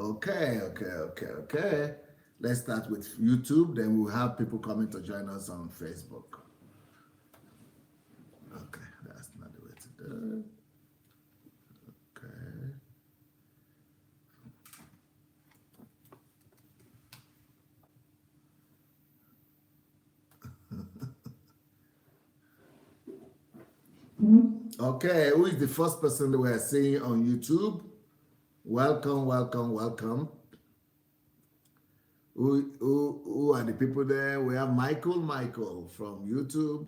Okay. Let's start with YouTube, then we'll have people coming to join us on Facebook. Okay, that's not the way to do it. Okay. Okay, who is the first person that we are seeing on YouTube? Welcome. Who are the people there? We have Michael from YouTube.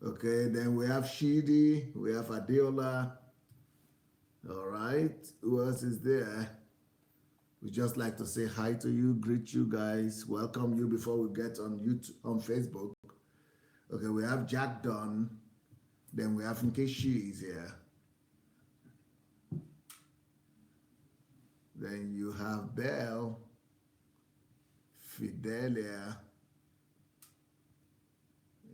Okay, then we have Shidi, we have Adiola. All right, who else is there? We just like to say hi to you, greet you guys, welcome you before we get on YouTube, on Facebook. Okay, we have Jack Dunn. Then we have Nkechi is here. Then you have Belle, Fidelia.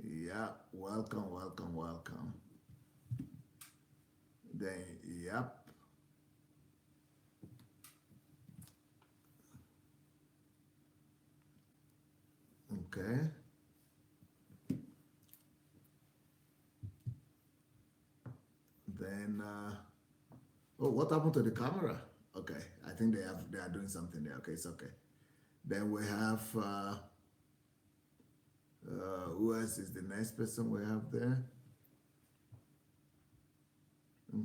Yeah, welcome. Then, yep. Okay. Then, oh, what happened to the camera? Okay, I think they are doing something there. Okay, it's okay. Then we have, who else is the next person we have there?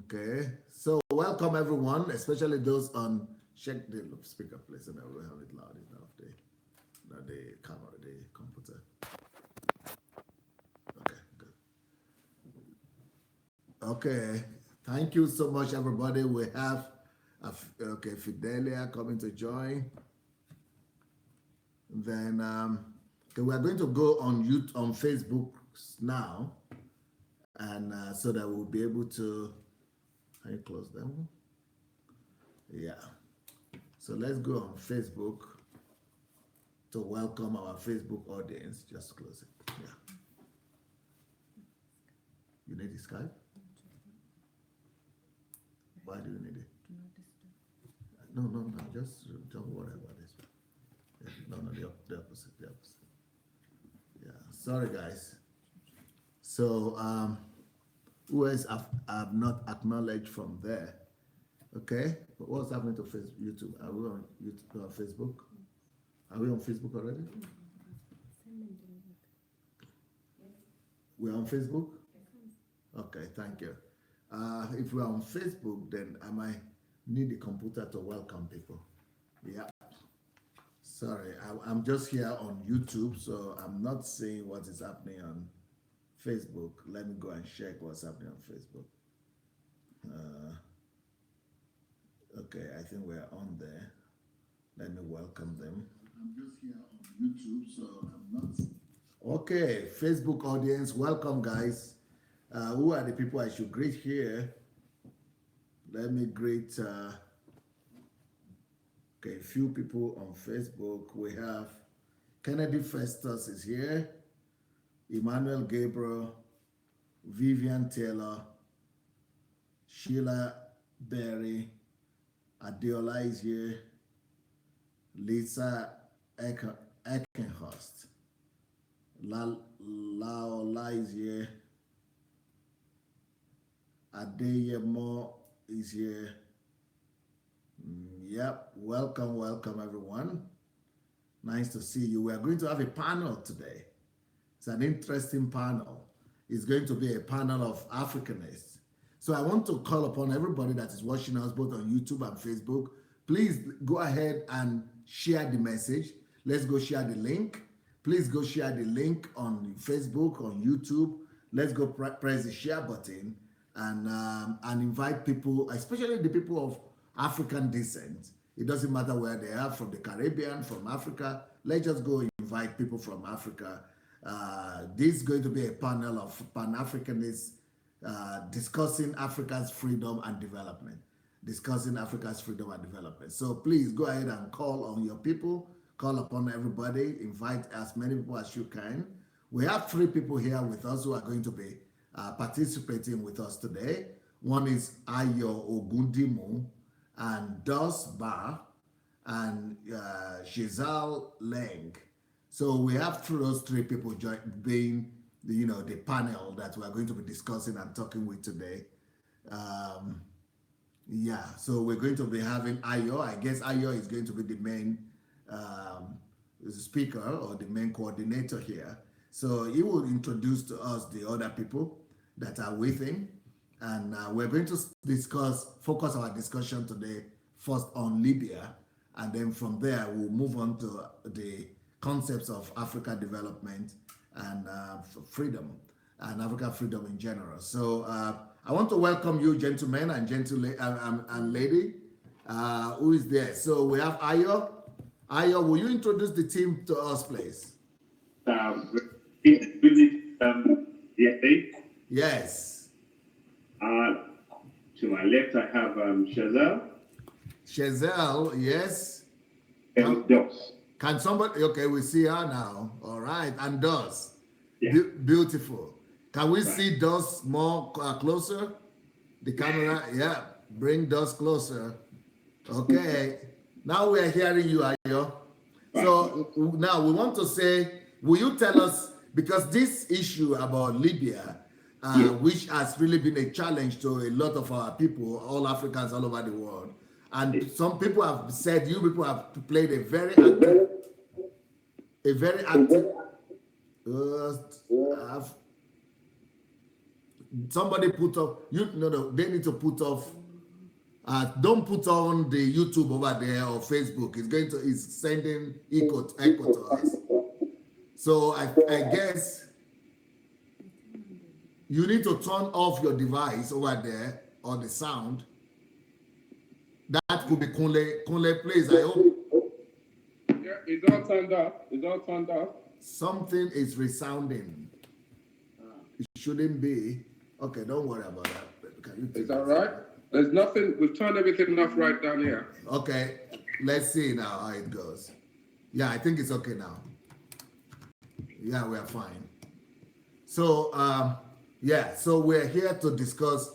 Okay, so welcome everyone, especially those on, check the speaker please, and I will have it loud enough, the camera, the computer. Okay, good. Okay, thank you so much everybody. We have, okay, Fidelia coming to join. Then, okay, we are going to go on YouTube, on Facebook now, and so that we'll be able to. Can you close them? Yeah. So let's go on Facebook to welcome our Facebook audience. Just close it. Yeah. You need the Skype? Why do you need it? No. Just don't worry about this. No, the opposite. Yeah. Sorry, guys. So, who else I've not acknowledged from there? Okay. But what's happening to Facebook, YouTube? Are we on YouTube, Facebook? Are we on Facebook already? We're on Facebook? Okay, thank you. If we're on Facebook, then I might need the computer to welcome people. Yeah. Sorry, I'm just here on YouTube, so I'm not seeing what is happening on Facebook. Let me go and check what's happening on Facebook. Okay, I think we're on there. Let me welcome them. I'm just here on YouTube, so I'm not. Okay, Facebook audience, welcome guys. Who are the people I should greet here? Let me greet okay, a few people on Facebook. We have Kennedy Festus is here, Emmanuel Gabriel, Vivian Taylor, Sheila Berry, Adiola is here, Lisa Eckenhurst, Laola is here, Adeyemo is here. Yep, welcome everyone. Nice to see you. We are going to have a panel today. It's an interesting panel. It's going to be a panel of Africanists. So I want to call upon everybody that is watching us both on YouTube and Facebook. Please go ahead and share the message. Let's go share the link. Please go share the link on Facebook, on YouTube. Let's go press the share button and invite people, especially the people of African descent. It doesn't matter where they are, from the Caribbean, from Africa. Let's just go invite people from Africa. This is going to be a panel of Pan-Africanists discussing Africa's freedom and development. So please go ahead and call on your people, call upon everybody, invite as many people as you can. We have 3 people here with us who are going to be participating with us today. One is Ayo Ogundimu and Dos Bar. and Shizal Leng. So we have those three people being the panel that we are going to be discussing and talking with today. Um, yeah, so we're going to be having Ayo. I guess Ayo is going to be the main um, speaker or the main coordinator here. So he will introduce to us the other people that are with him. And we're going to focus our discussion today first on Libya. And then from there, we'll move on to the concepts of Africa development and freedom and African freedom in general. So I want to welcome you, gentlemen and lady. Who is there? So we have Ayo. Ayo, will you introduce the team to us, please? Yes. To my left, I have Shazelle. Shazelle, yes. And Dos. Can somebody? Okay, we see her now. All right, and Dos. Yeah. Beautiful. Can we see Dos more closer? The camera, yeah. Bring Dos closer. Okay. Now we are hearing you, Ayo. So now we want to say, will you tell us, because this issue about Libya, which has really been a challenge to a lot of our people, all Africans all over the world, and some people have said you people have played a very active. Somebody put up. They need to put off. Don't put on the YouTube over there or Facebook. It's sending echo to us. So I guess you need to turn off your device over there or the sound. That could be Kunle, please. I hope. Yeah, it's all turned off. It's all turned off. Something is resounding. It shouldn't be. Okay, don't worry about that. It's all right. There's nothing. We've turned everything off right down here. Okay, let's see now how it goes. Yeah, I think it's okay now. Yeah, we are fine. So, so we're here to discuss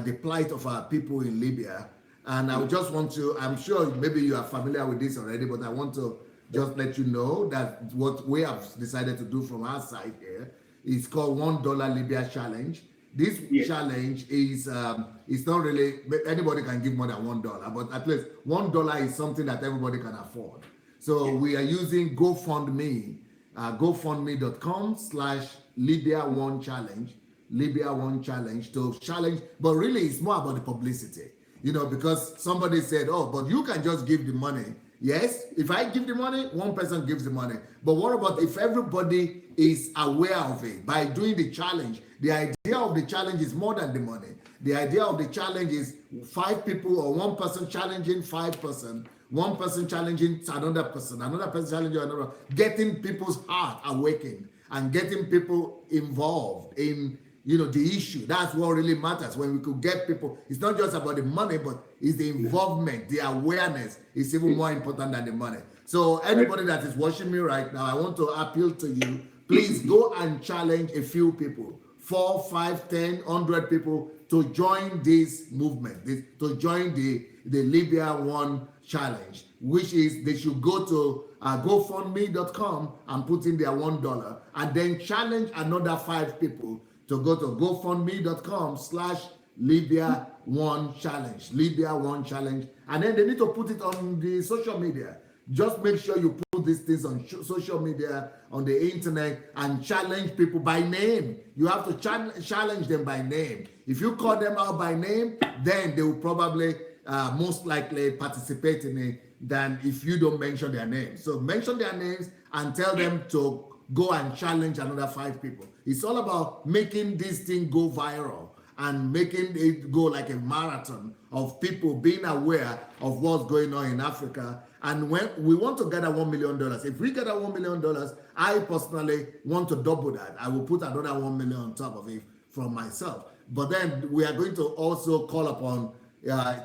the plight of our people in Libya. And I just want to, I'm sure maybe you are familiar with this already, but I want to just let you know that what we have decided to do from our side here is called $1 Libya Challenge. This challenge is it's not really, anybody can give more than $1, but at least $1 is something that everybody can afford. So we are using GoFundMe, GoFundMe.com/Libya1Challenge, Libya1Challenge to challenge, but really it's more about the publicity, because somebody said, oh, but you can just give the money. Yes, if I give the money, one person gives the money. But what about if everybody is aware of it by doing the challenge? The idea of the challenge is more than the money. The idea of the challenge is 5 people or one person challenging 5 person, one person challenging another person challenging another, getting people's heart awakened and getting people involved in the issue. That's what really matters. When we could get people, it's not just about the money, but it's the involvement, the awareness is even more important than the money. So anybody that is watching me right now, I want to appeal to you, please go and challenge a few people, 4, 5, 10, 100 people to join this movement, to join the Libya One Challenge, which is they should go to GoFundMe.com and put in their $1 and then challenge another 5 people to go to GoFundMe.com/Libya1Challenge, Libya1Challenge, and then they need to put it on the social media. Just make sure you put these things on social media, on the internet, and challenge people by name. You have to challenge them by name. If you call them out by name, then they will probably most likely participate in it than if you don't mention their names. So mention their names and tell them to go and challenge another 5 people. It's all about making this thing go viral and making it go like a marathon of people being aware of what's going on in Africa. And when we want to gather $1 million, if we gather $1 million, I personally want to double that. I will put another 1 million on top of it from myself. But then we are going to also call upon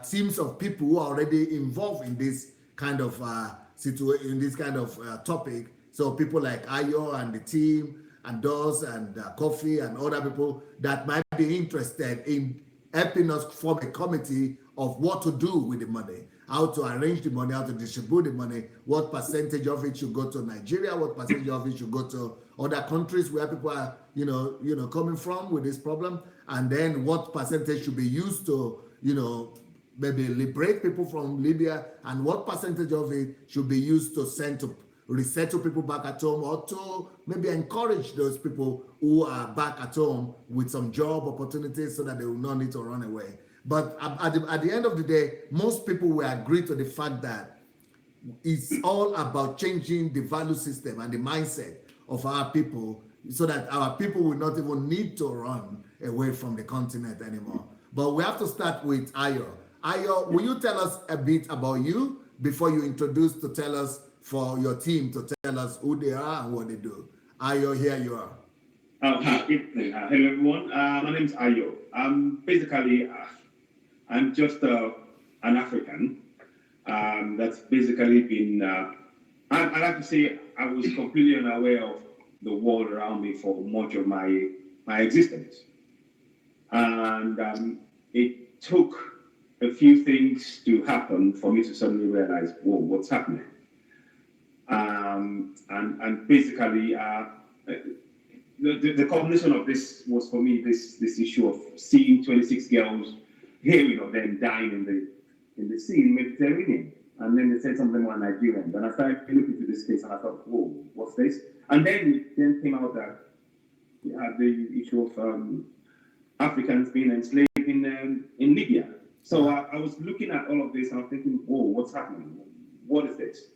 teams of people who are already involved in this kind of situation, in this kind of topic. So people like Ayo and the team and Dos and Kofi and other people that might be interested in helping us form a committee of what to do with the money. how to arrange the money, how to distribute the money, what percentage of it should go to Nigeria, what percentage of it should go to other countries where people are, coming from with this problem, and then what percentage should be used to, maybe liberate people from Libya, and what percentage of it should be used to send to resettle people back at home, or to maybe encourage those people who are back at home with some job opportunities so that they will not need to run away. But at the end of the day, most people will agree to the fact that it's all about changing the value system and the mindset of our people so that our people will not even need to run away from the continent anymore. But we have to start with Ayo. Ayo, will you tell us a bit about you before you introduce to tell us for your team to tell us who they are and what they do? Ayo, here you are. Hi, hello everyone. My name is Ayo. Basically, I'm just an African that's basically been, I like to say I was completely unaware of the world around me for much of my existence. And it took a few things to happen for me to suddenly realize, whoa, what's happening? And basically, the combination of this was for me this issue of seeing 26 girls, hearing of them dying in the sea in the Mediterranean, and then they said something more Nigerians, and I started looking into this case, and I thought, whoa, what's this? And then came out that we had the issue of Africans being enslaved in Libya. So I was looking at all of this, and I'm thinking, whoa, what's happening? What is this?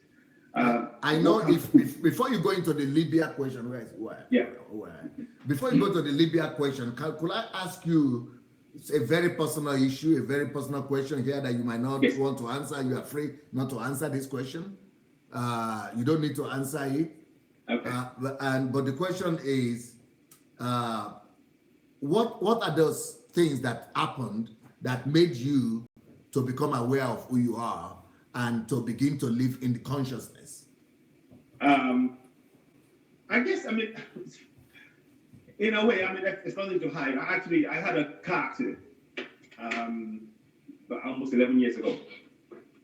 I know if before you go into the Libya question, before you go to the Libya question, could I ask you a very personal issue, a very personal question here that you might not want to answer? You are free not to answer this question. You don't need to answer it. Okay. But the question is, what are those things that happened that made you to become aware of who you are and to begin to live in the consciousness? I guess, in a way, it's nothing to hide. I had a car accident almost 11 years ago.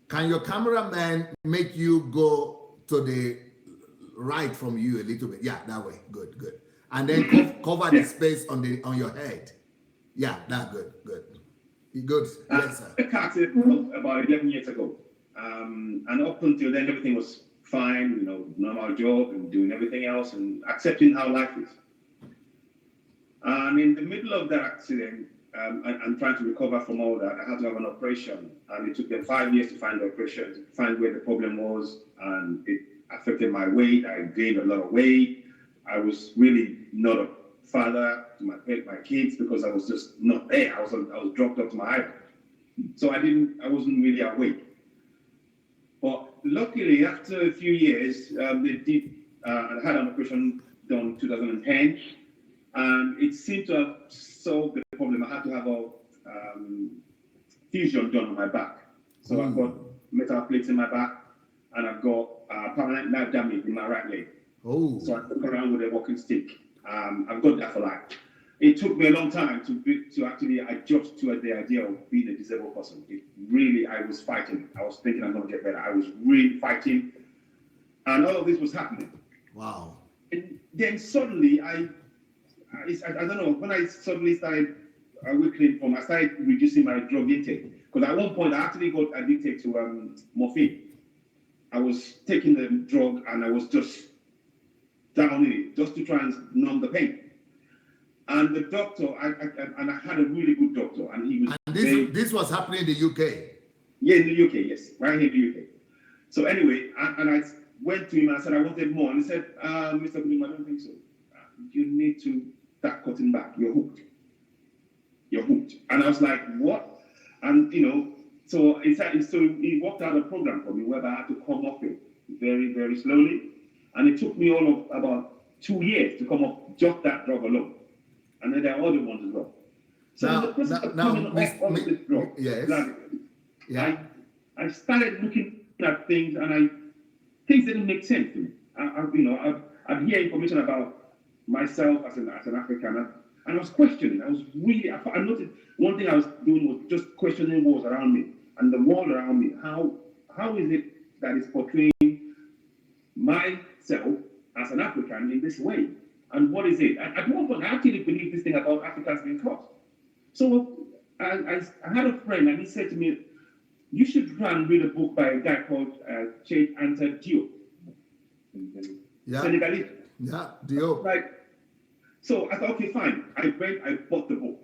Can your cameraman make you go to the right from you a little bit? Yeah, that way. Good. And then cover the space on your head. Yeah, that's good. Good. Yes, sir. A car accident about 11 years ago. And up until then, everything was fine, normal job and doing everything else and accepting how life is. And in the middle of that accident, and trying to recover from all that, I had to have an operation. And it took them 5 years to find the operation, to find where the problem was. And it affected my weight. I gained a lot of weight. I was really not a father to my kids because I was just not there. I was dropped off to my island. So I wasn't really awake. But luckily, after a few years, I had an operation done in 2010, and it seemed to have solved the problem. I had to have a fusion done on my back. So I've got metal plates in my back, and I've got permanent nerve damage in my right leg. Oh. So I walk around with a walking stick. I've got that for life. It took me a long time to actually adjust to the idea of being a disabled person. I was fighting. I was thinking I'm going to get better. I was really fighting. And all of this was happening. Wow. And then suddenly, I don't know, when I suddenly started I started reducing my drug intake. Because at one point, I actually got addicted to morphine. I was taking the drug and I was just down in it, just to try and numb the pain. And the doctor, I had a really good doctor, and he was. And this was happening in the UK. Yeah, in the UK, yes, right here in the UK. So anyway, and I went to him and I said I wanted more, and he said, "Mr. Bloom, I don't think so. You need to start cutting back. You're hooked. And I was like, what? And so he worked out a program for me whereby I had to come off it very, very slowly, and it took me all of about 2 years to come off just that drug alone. And then there are other ones as well. So the process of coming off this drug, yes. I started looking at things, and things didn't make sense to me. I'd hear information about myself as an African, and I was questioning. I noticed one thing I was doing was just questioning what was around me. and the world around me, how is it that it's portraying myself as an African in this way? And what is it? At one point, I actually believed this thing about Africans being taught. So I had a friend, and he said to me, you should try and read a book by a guy called Cheikh Anta Diop. Yeah. Senegalese. Yeah, Diop. Like, so I thought, okay, fine. I bought the book.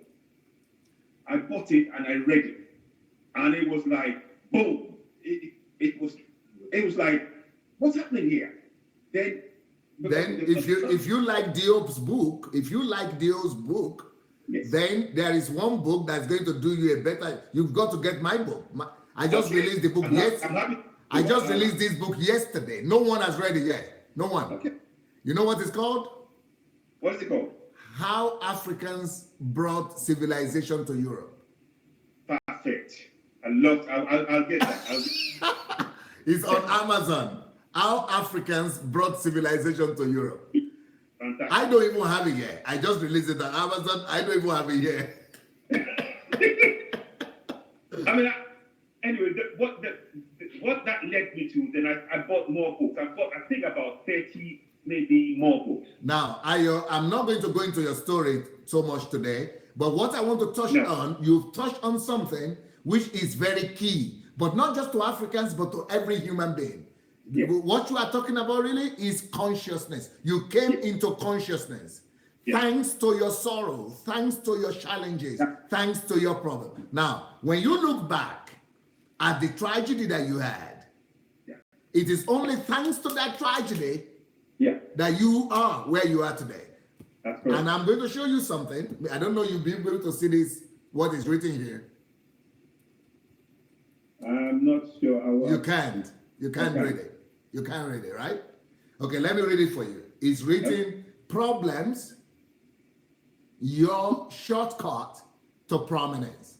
I bought it and I read it. And it was like, boom. It was like, what's happening here? Then if you like Diop's book, yes. then there is one book that's going to do you a better. You've got to get my book. I just released the book yesterday. I just released this book yesterday. No one has read it yet. No one. Okay. You know what it's called? What is it called? How Africans Brought Civilization to Europe. Perfect. I'll get that. It's on Amazon. How Africans Brought Civilization to Europe. Fantastic. I don't even have it yet. I just released it on Amazon. I don't even have it yet. I mean, anyway, what that led me to, then I bought more books. I think about 30, maybe more books. Now, I'm not going to go into your story so much today, but what I want to touch on, you've touched on something which is very key, but not just to Africans, but to every human being. Yes. What you are talking about really is consciousness. You came into consciousness. Yes. Thanks to your sorrow, thanks to your challenges, thanks to your problem. Now, when you look back at the tragedy that you had, it is only thanks to that tragedy that you are where you are today. That's correct. And I'm going to show you something. I don't know you'll be able to see this, what is written here. I'm not sure I will. You can't read it. You can't read it, right? Okay, let me read it for you. It's written, problems, your shortcut to prominence.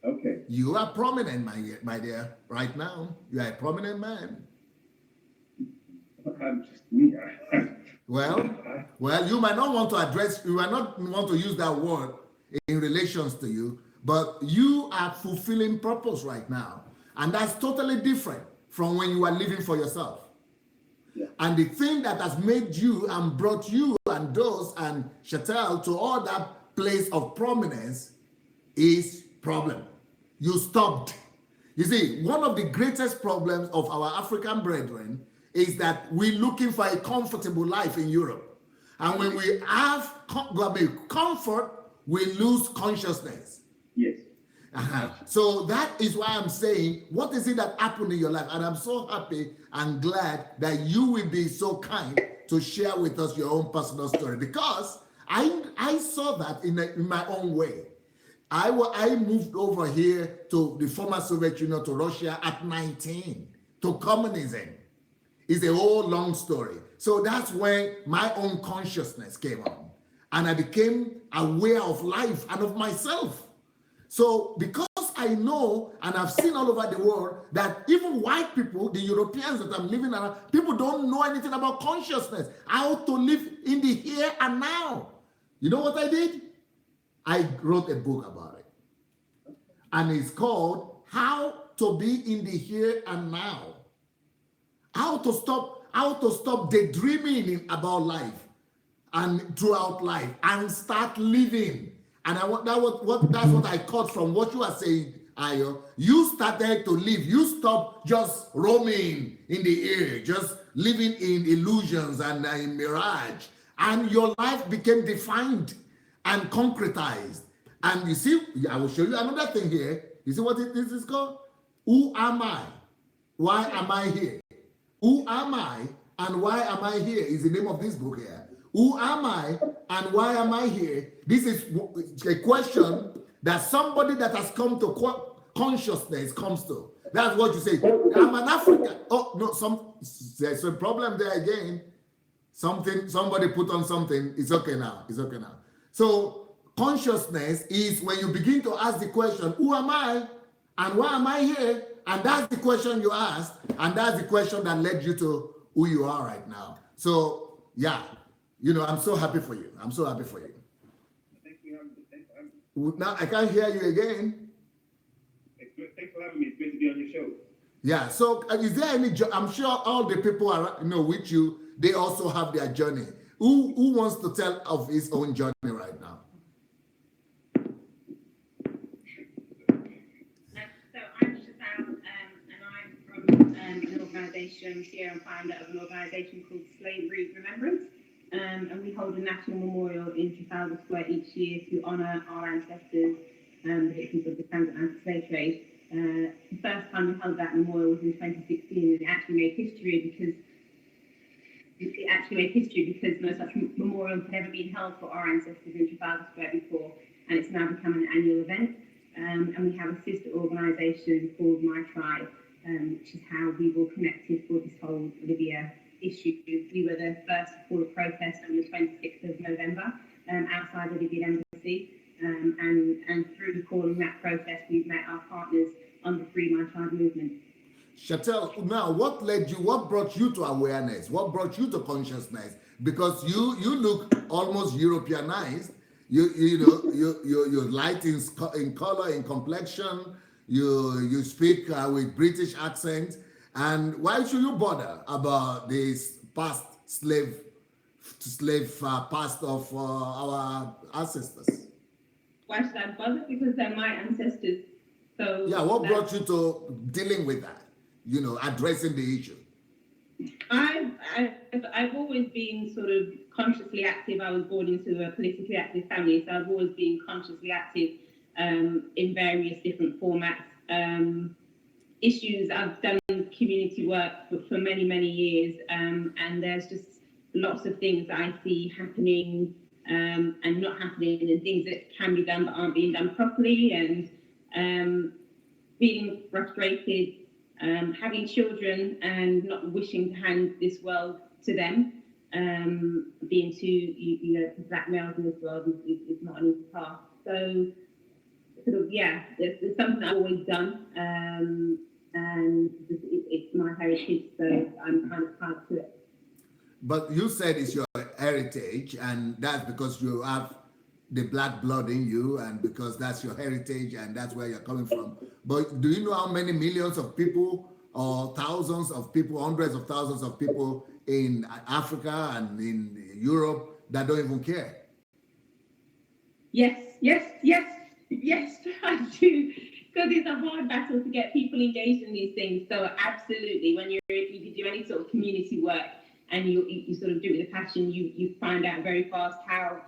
Okay. You are prominent, my dear, right now. You are a prominent man. I'm just me. Well, you might not want to you might not want to use that word in relations to you, but you are fulfilling purpose right now. And that's totally different from when you are living for yourself. Yeah. And the thing that has made you and brought you and those and Chattel to all that place of prominence is problem. You stopped. You see, one of the greatest problems of our African brethren is that we're looking for a comfortable life in Europe. And when we have comfort, we lose consciousness. Yes. So that is why I'm saying, what is it that happened in your life? And I'm so happy and glad that you will be so kind to share with us your own personal story, because I saw that in my own way. I moved over here to the former Soviet Union, to Russia at 19, to communism. It's a whole long story. So that's when my own consciousness came on, and I became aware of life and of myself. So because I know and I've seen all over the world that even white people, the Europeans that I'm living around, people don't know anything about consciousness, how to live in the here and now. You know what I did? I wrote a book about it. And it's called How to Be in the Here and Now. How to stop daydreaming about life and throughout life and start living. And that's what I caught from what you are saying, Ayo. You started to live. You stopped just roaming in the air, just living in illusions and in mirage. And your life became defined and concretized. And you see, I will show you another thing here. You see what this is called? Who am I? Why am I here? Who am I and why am I here is the name of this book here. Who am I and why am I here? This is a question that somebody that has come to consciousness comes to. That's what you say. I'm an African. Oh, no, there's a problem there again. Somebody put on something. It's okay now. It's okay now. So consciousness is when you begin to ask the question, who am I and why am I here? And that's the question you asked. And that's the question that led you to who you are right now. So, yeah. You know, I'm so happy for you. I'm so happy for you. Now I can't hear you again. Thank Thanks for having me. It's great to be on your show. Yeah. So, is there any? I'm sure all the people are, with you. They also have their journey. Who wants to tell of his own journey right now? So I'm Chantal, and I'm from an organisation, here I'm founder of an organisation called Slavery Remembrance, and we hold a national memorial in Trafalgar Square each year to honour our ancestors, the victims of the transatlantic slave trade. The first time we held that memorial was in 2016, and it actually made history because no such memorial had ever been held for our ancestors in Trafalgar Square before, and it's now become an annual event. And we have a sister organisation called My Tribe, which is how we were connected for this whole Libya issue. We were the first to call a protest on the 26th of November outside the Libyan embassy, and through calling that protest, we've met our partners on the Free My Tribe movement. Chantal, now what brought you to awareness? What brought you to consciousness? Because you look almost Europeanized. You're light in color, in complexion. You speak with British accent. And why should you bother about this past slave past of our ancestors? Why should I bother? Because they're my ancestors. So yeah, what brought you to dealing with that? Addressing the issue. I've always been sort of consciously active. I was born into a politically active family, so I've always been consciously active in various different formats. Issues, I've done community work for many, many years, and there's just lots of things that I see happening and not happening, and things that can be done but aren't being done properly, and feeling frustrated. Having children and not wishing to hand this world to them, being two, black males in this world is not an easy task. So, sort of, it's something I've always done, and it's my heritage, so I'm kind of proud to it. But you said it's your heritage, and that's because you have the black blood in you, and because that's your heritage and that's where you're coming from. But do you know how many millions of people, or thousands of people, hundreds of thousands of people in Africa and in Europe that don't even care? Yes, I do. Because it's a hard battle to get people engaged in these things. So absolutely, when you do any sort of community work and you sort of do it with a passion, you find out very fast how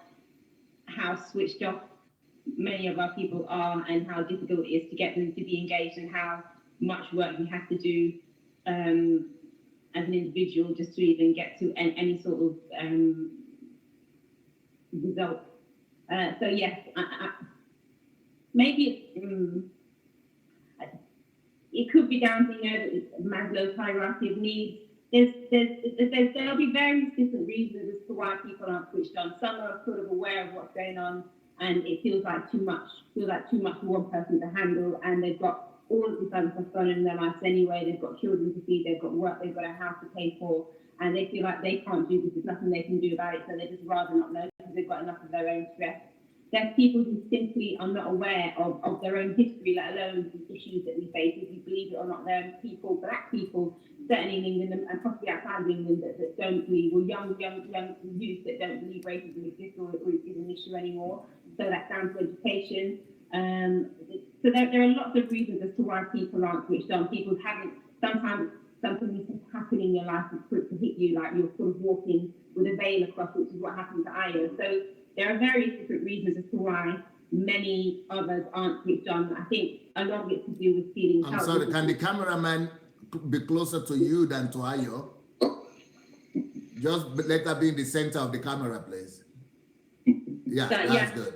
switched off many of our people are, and how difficult it is to get them to be engaged, and how much work we have to do as an individual just to even get to any sort of result. So yes, maybe it could be down to Maslow's hierarchy of needs. There'll be various different reasons as to why people aren't switched on. Some are sort of aware of what's going on, and it feels like too much for one person to handle, and they've got all of this other stuff going on in their lives anyway. They've got children to feed, they've got work, they've got a house to pay for, and they feel like they can't do this. There's nothing they can do about it, so they just rather not know because they've got enough of their own stress. There's people who simply are not aware of their own history, let alone the issues that we face. If you believe it or not, there are people, black people, certainly in England and possibly outside of England, that don't believe, or young youth that don't believe racism exists or is an issue anymore. So that's down to education. So there are lots of reasons as to why people aren't switched on. People haven't, sometimes something needs to happen in your life for it to hit you, like you're sort of walking with a veil across, which is what happened to Ayo. So there are various different reasons as to why many of us aren't switched on. I think a lot of it to do with feeling I'm sorry, can the cameraman be closer to you than to Ayo? Just let her be in the center of the camera, please. Yeah, that's good.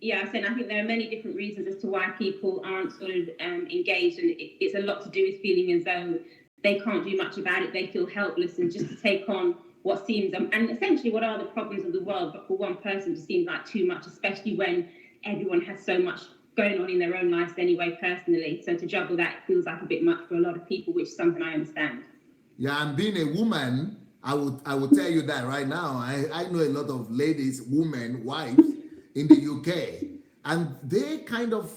Yeah, and I think there are many different reasons as to why people aren't sort of engaged, and it's a lot to do with feeling as though they can't do much about it. They feel helpless, and just to take on what seems, and essentially what are the problems of the world, but for one person it seems like too much, especially when everyone has so much going on in their own lives anyway, personally. So to juggle that feels like a bit much for a lot of people, which is something I understand. Yeah, and being a woman, I would tell you that right now. I know a lot of ladies, women, wives in the UK, and they kind of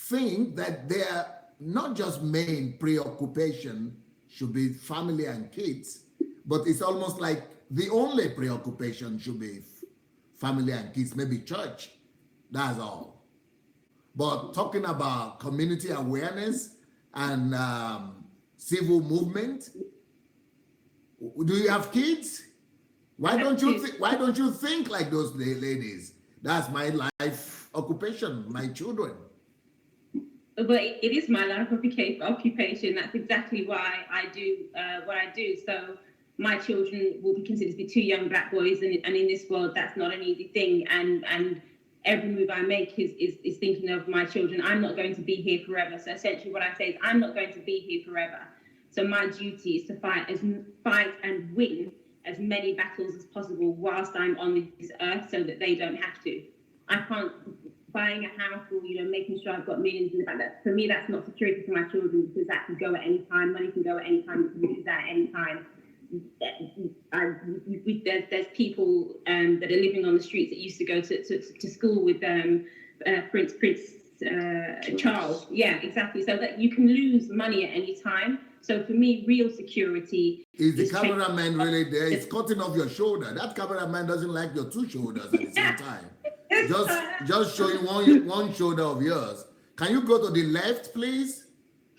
think that their not just main preoccupation should be family and kids, but it's almost like the only preoccupation should be family and kids, maybe church. That's all. But talking about community awareness and civil movement, do you have kids? Why don't you think like those ladies? That's my life occupation, my children. But it is my life occupation. That's exactly why I do what I do. So my children will be considered to be two young black boys, and in this world, that's not an easy thing. And every move I make is thinking of my children. I'm not going to be here forever. So essentially, what I say is, I'm not going to be here forever. So my duty is to fight and win as many battles as possible whilst I'm on this earth, so that they don't have to. I can't. Buying a house or making sure I've got millions in the bank. For me, that's not security for my children, because that can go at any time. Money can go at any time. You can lose that at any time. There's people that are living on the streets that used to go to school with Prince Charles. Yeah, exactly. So that you can lose money at any time. So for me, real security is the cameraman really there? It's cutting off your shoulder. That cameraman doesn't like your two shoulders at the same time. Just showing one shoulder of yours. Can you go to the left, please?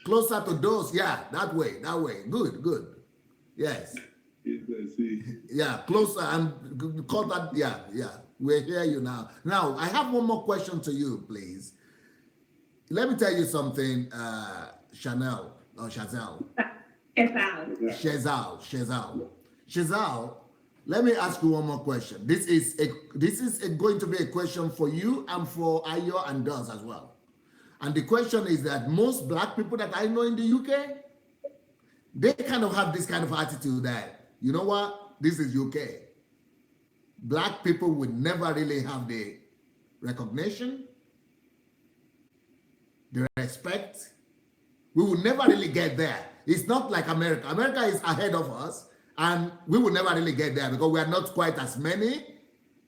Closer to those. Yeah, that way. Good. Yes. Yeah, closer and call that. Yeah. We hear you now. Now, I have one more question to you, please. Let me tell you something, Chanel or Chazelle. Chazelle. Let me ask you one more question. This is going to be a question for you and for Ayo and Duz as well. And the question is that most black people that I know in the UK, they kind of have this kind of attitude that, you know what, this is UK. Black people would never really have the recognition, the respect. We will never really get there. It's not like America. America is ahead of us. And we will never really get there because we are not quite as many,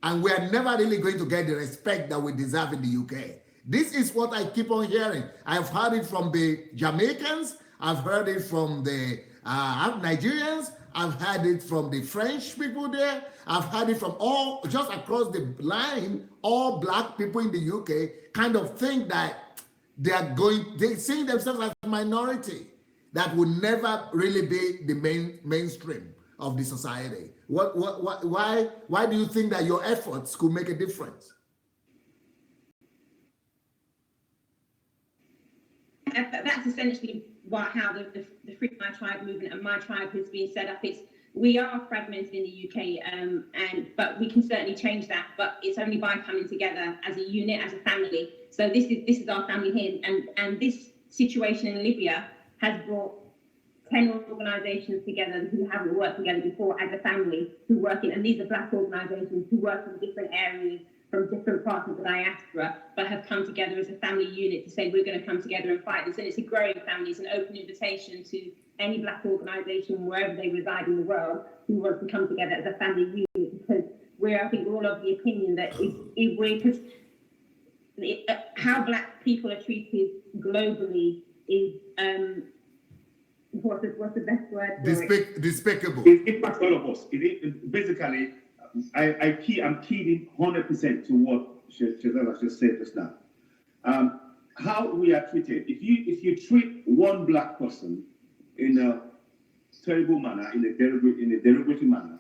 and we are never really going to get the respect that we deserve in the UK. This is what I keep on hearing. I've heard it from the Jamaicans, I've heard it from the Nigerians, I've heard it from the French people there, I've heard it from all, just across the line, all black people in the UK kind of think that they see themselves as a minority that will never really be the mainstream of the society. Why do you think that your efforts could make a difference? That's essentially how the Free My Tribe movement and my tribe has been set up. We are fragmented in the UK, but we can certainly change that. But it's only by coming together as a unit, as a family. So this is our family here, and this situation in Libya has brought 10 organisations together who haven't worked together before as a family, who work in, and these are black organisations who work in different areas from different parts of the diaspora, but have come together as a family unit to say we're going to come together and fight this. And it's a growing family. It's an open invitation to any black organisation wherever they reside in the world who wants to come together as a family unit, because I think we're all of the opinion that how black people are treated globally is what's the best word for it? Despicable. It impacts all of us. Basically, I'm keyed in 100% to what Chazelle just said just now. How we are treated. If you treat one black person in a terrible manner, in a derogatory manner,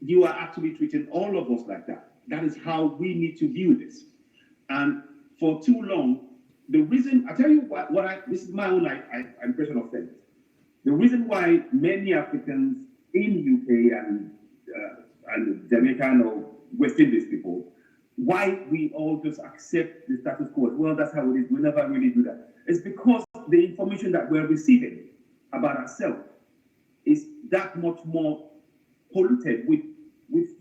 you are actually treating all of us like that. That is how we need to view this. And for too long, the reason, I tell you this is my own impression of things. The reason why many Africans in UK and Jamaican or West Indies people, why we all just accept the status quo. Well, that's how it is. We never really do that. It's because the information that we're receiving about ourselves is that much more polluted with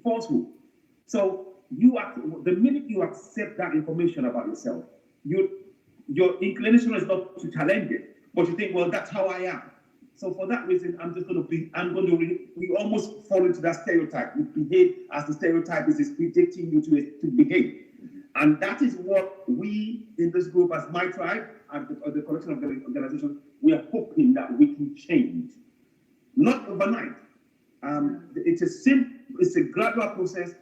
falsehood. So the minute you accept that information about yourself, your inclination is not to challenge it, but you think, well, that's how I am. So for that reason, we almost fall into that stereotype. We behave as the stereotype is predicting you to behave. And that is what we in this group as my tribe at the collection of the organizations, we are hoping that we can change. Not overnight. It's a gradual process.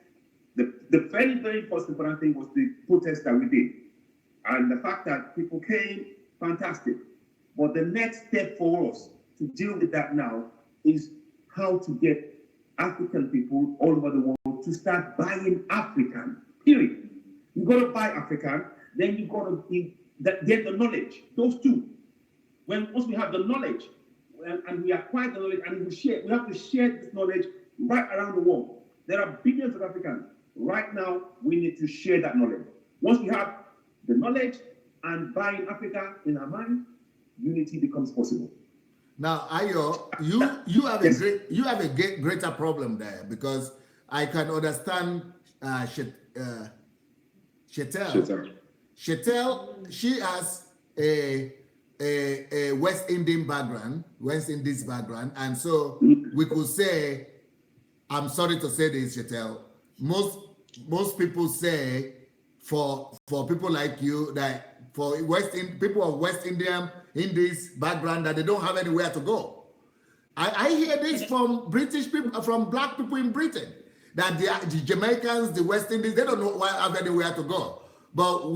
The very, very first important thing was the protest that we did. And the fact that people came, fantastic. But the next step for us to deal with that now is how to get African people all over the world to start buying African, period. You got to buy African, then you got to get the knowledge. Those two. Once we have the knowledge, and we acquire the knowledge, and we have to share this knowledge right around the world. There are billions of Africans. Right now, we need to share that knowledge. Once we have the knowledge and buying Africa in our mind, unity becomes possible. Now, Ayo, you have Yes. a greater problem there, because I can understand Shetel. Shetel, she has a West Indian background, and so we could say, I'm sorry to say this, Shetel, most people say for people like you, that for people of West Indies background, that they don't have anywhere to go. I hear this from British people, from black people in Britain, that the Jamaicans, the West Indies, they don't have anywhere to go. But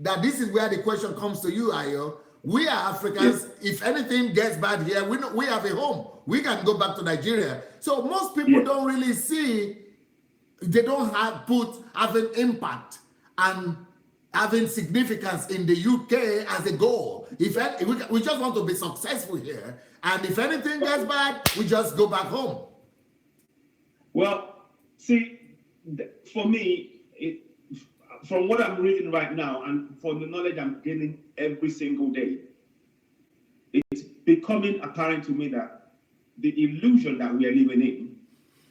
that this is where the question comes to you, Ayo. We are Africans. Yes. If anything gets bad here, we have a home. We can go back to Nigeria. So most people don't really see, they don't have an impact and having significance in the UK as a goal. We just want to be successful here, and if anything gets bad, we just go back home. Well, see, for me, from what I'm reading right now and from the knowledge I'm gaining every single day, it's becoming apparent to me that the illusion that we are living in,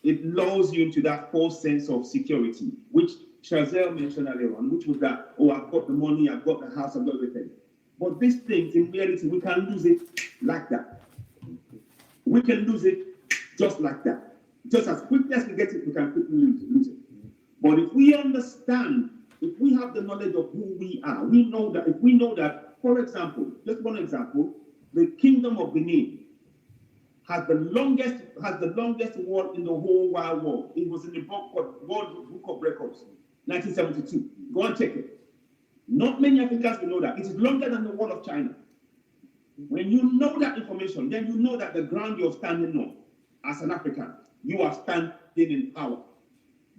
it lulls you into that false sense of security, which Chazelle mentioned earlier on, which was that, oh, I've got the money, I've got the house, I've got everything. But these things, in reality, we can lose it like that. We can lose it just like that. Just as quickly as we get it, we can quickly lose it. But if we understand, if we have the knowledge of who we are, we know that, for example, just one example, the Kingdom of Benin has the longest wall in the whole wide world. It was in the World Book of Records, 1972. Go and check it. Not many Africans will know that. It is longer than the wall of China. When you know that information, then you know that the ground you're standing on as an African, you are standing in power.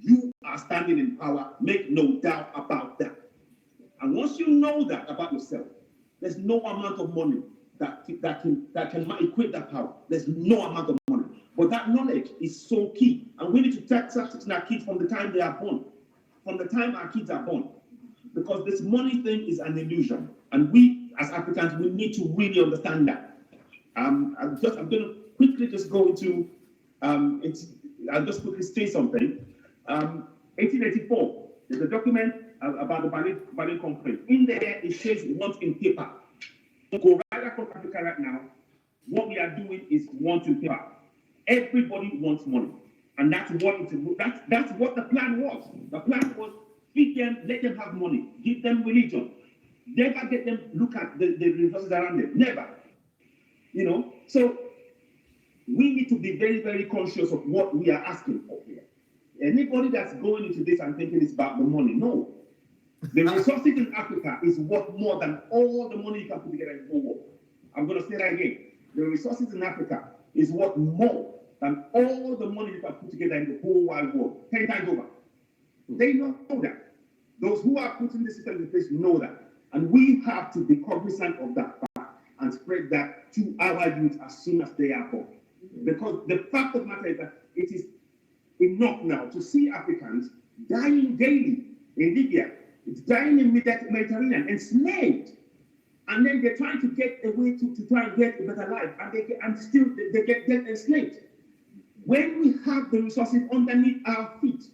You are standing in power. Make no doubt about that. And once you know that about yourself, there's no amount of money that can equate that power. There's no amount of money. But that knowledge is so key. And we need to practice our kids from the time they are born. From the time our kids are born. Because this money thing is an illusion. And we, as Africans, we need to really understand that. I'm going to quickly just go into, I'll just quickly say something. 1884, there's a document about the Berlin Conference. In there, it says want in paper. Go right across Africa right now. What we are doing is want in paper. Everybody wants money. And that's what the plan was. The plan was feed them, let them have money, give them religion. Never get them look at the resources around them. Never. You know, so we need to be very, very conscious of what we are asking for here. Anybody that's going into this and thinking it's about the money, no. The resources in Africa is worth more than all the money you can put together in the whole world. I'm going to say that again. The resources in Africa is worth more than all the money you can put together in the whole wide world, 10 times over. They know that. Those who are putting the system in place know that. And we have to be cognizant of that fact and spread that to our youth as soon as they are born. Because the fact of the matter is that it is enough now to see Africans dying daily in Libya. It's dying in the Mediterranean, enslaved. And then they're trying to get a way to try and get a better life. And they get enslaved. When we have the resources underneath our feet,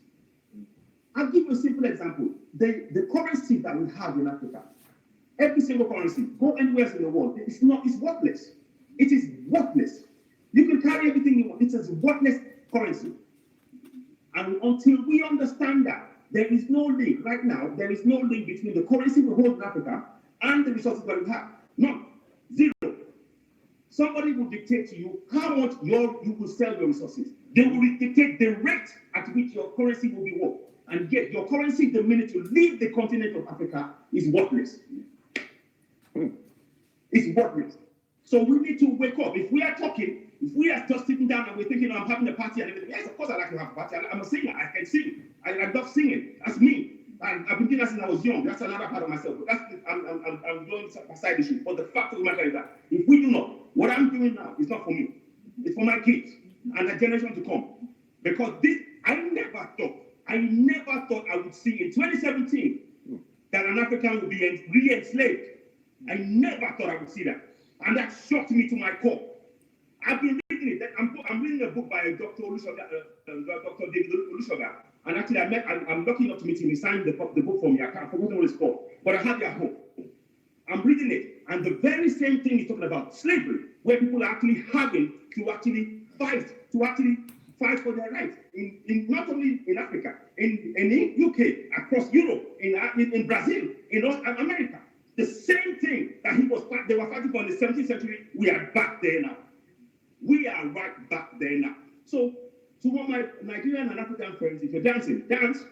I'll give you a simple example. The currency that we have in Africa, every single currency, go anywhere in the world, it's worthless. It is worthless. You can carry everything you want. It's a worthless currency. And until we understand that, there is no link right now, there is no link between the currency we hold in Africa and the resources that we have. None. Zero. Somebody will dictate to you how much you will sell your resources. They will dictate the rate at which your currency will be worth. And yet, your currency, the minute you leave the continent of Africa, is worthless. It's worthless. So we need to wake up. If we are talking, if we are just sitting down and we're thinking, I'm having a party and everything, yes, of course I like to have a party. I'm a singer. I can sing. I love singing. That's me. And I've been doing that since I was young. That's another part of myself. But I'm going aside issue. But the fact of the matter is that if we do not, what I'm doing now is not for me. It's for my kids and the generation to come. Because this, I never thought I would see in 2017 that an African would be re-enslaved. I never thought I would see that. And that shocked me to my core. I've been reading it. I'm reading a book by Dr. Dr. David Olusoga. And actually, I'm lucky enough to meet him. He signed the book for me. I can't forget what it's called. But I have it at home. I'm reading it. And the very same thing he's talking about, slavery, where people are actually having to actually fight for their rights. In not only in Africa, in UK, across Europe, in Brazil, in North America. The same thing that they were fighting for in the 17th century, we are back there now. We are right back there now. So, to all my Nigerian and African friends, if you're dancing, dance.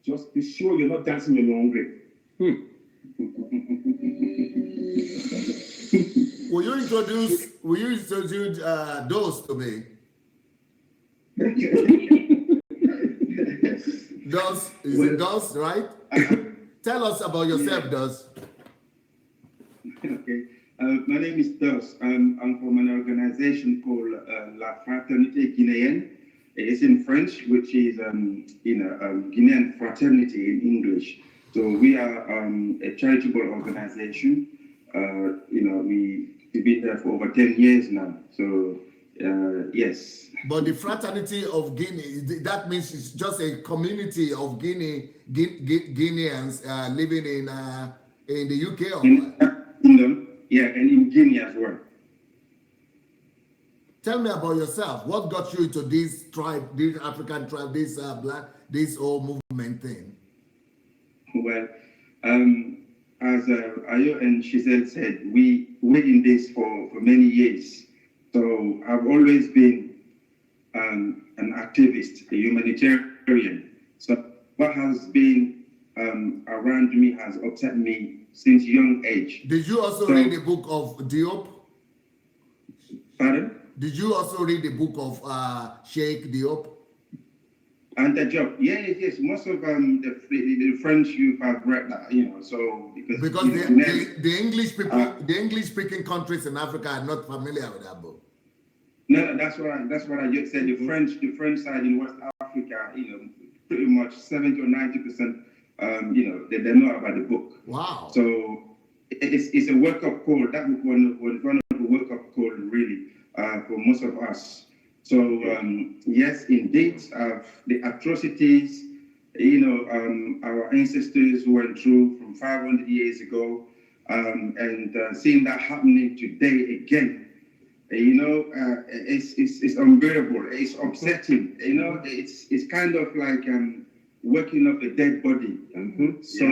Just be sure you're not dancing in your own grave. Will you introduce Dos to me? Dos, it Dos, right? Tell us about yourself, Dos. Okay. My name is Dos. I'm from an organization called La Fraternité Guinéenne. It's in French, which is Guinean fraternity in English. So we are a charitable organization. We've been there for over 10 years now. So yes. But the fraternity of Guinea, that means it's just a community of Guineans living in the UK or Kingdom, yeah, and in Guinea as well. Tell me about yourself. What got you into this tribe, this African tribe, this whole movement thing? Well, as Ayo and Giselle said, we're in this for many years. So I've always been an activist, a humanitarian. So what has been around me has upset me since young age. Did you also read the book of Diop? Pardon? Did you also read the book of Sheikh Diop? And the job, yes. Most of the French youth have read that, So because the English people, the English-speaking countries in Africa are not familiar with that book. No, that's what I just said. The French side in West Africa, pretty much 70 or 90%, they know about the book. Wow. So it's a wake-up call. That book was one of the wake-up call really for most of us. So yes, indeed, the atrocities, our ancestors went through from 500 years ago, and seeing that happening today again, it's unbearable. It's upsetting. It's kind of like waking up a dead body. Mm-hmm. So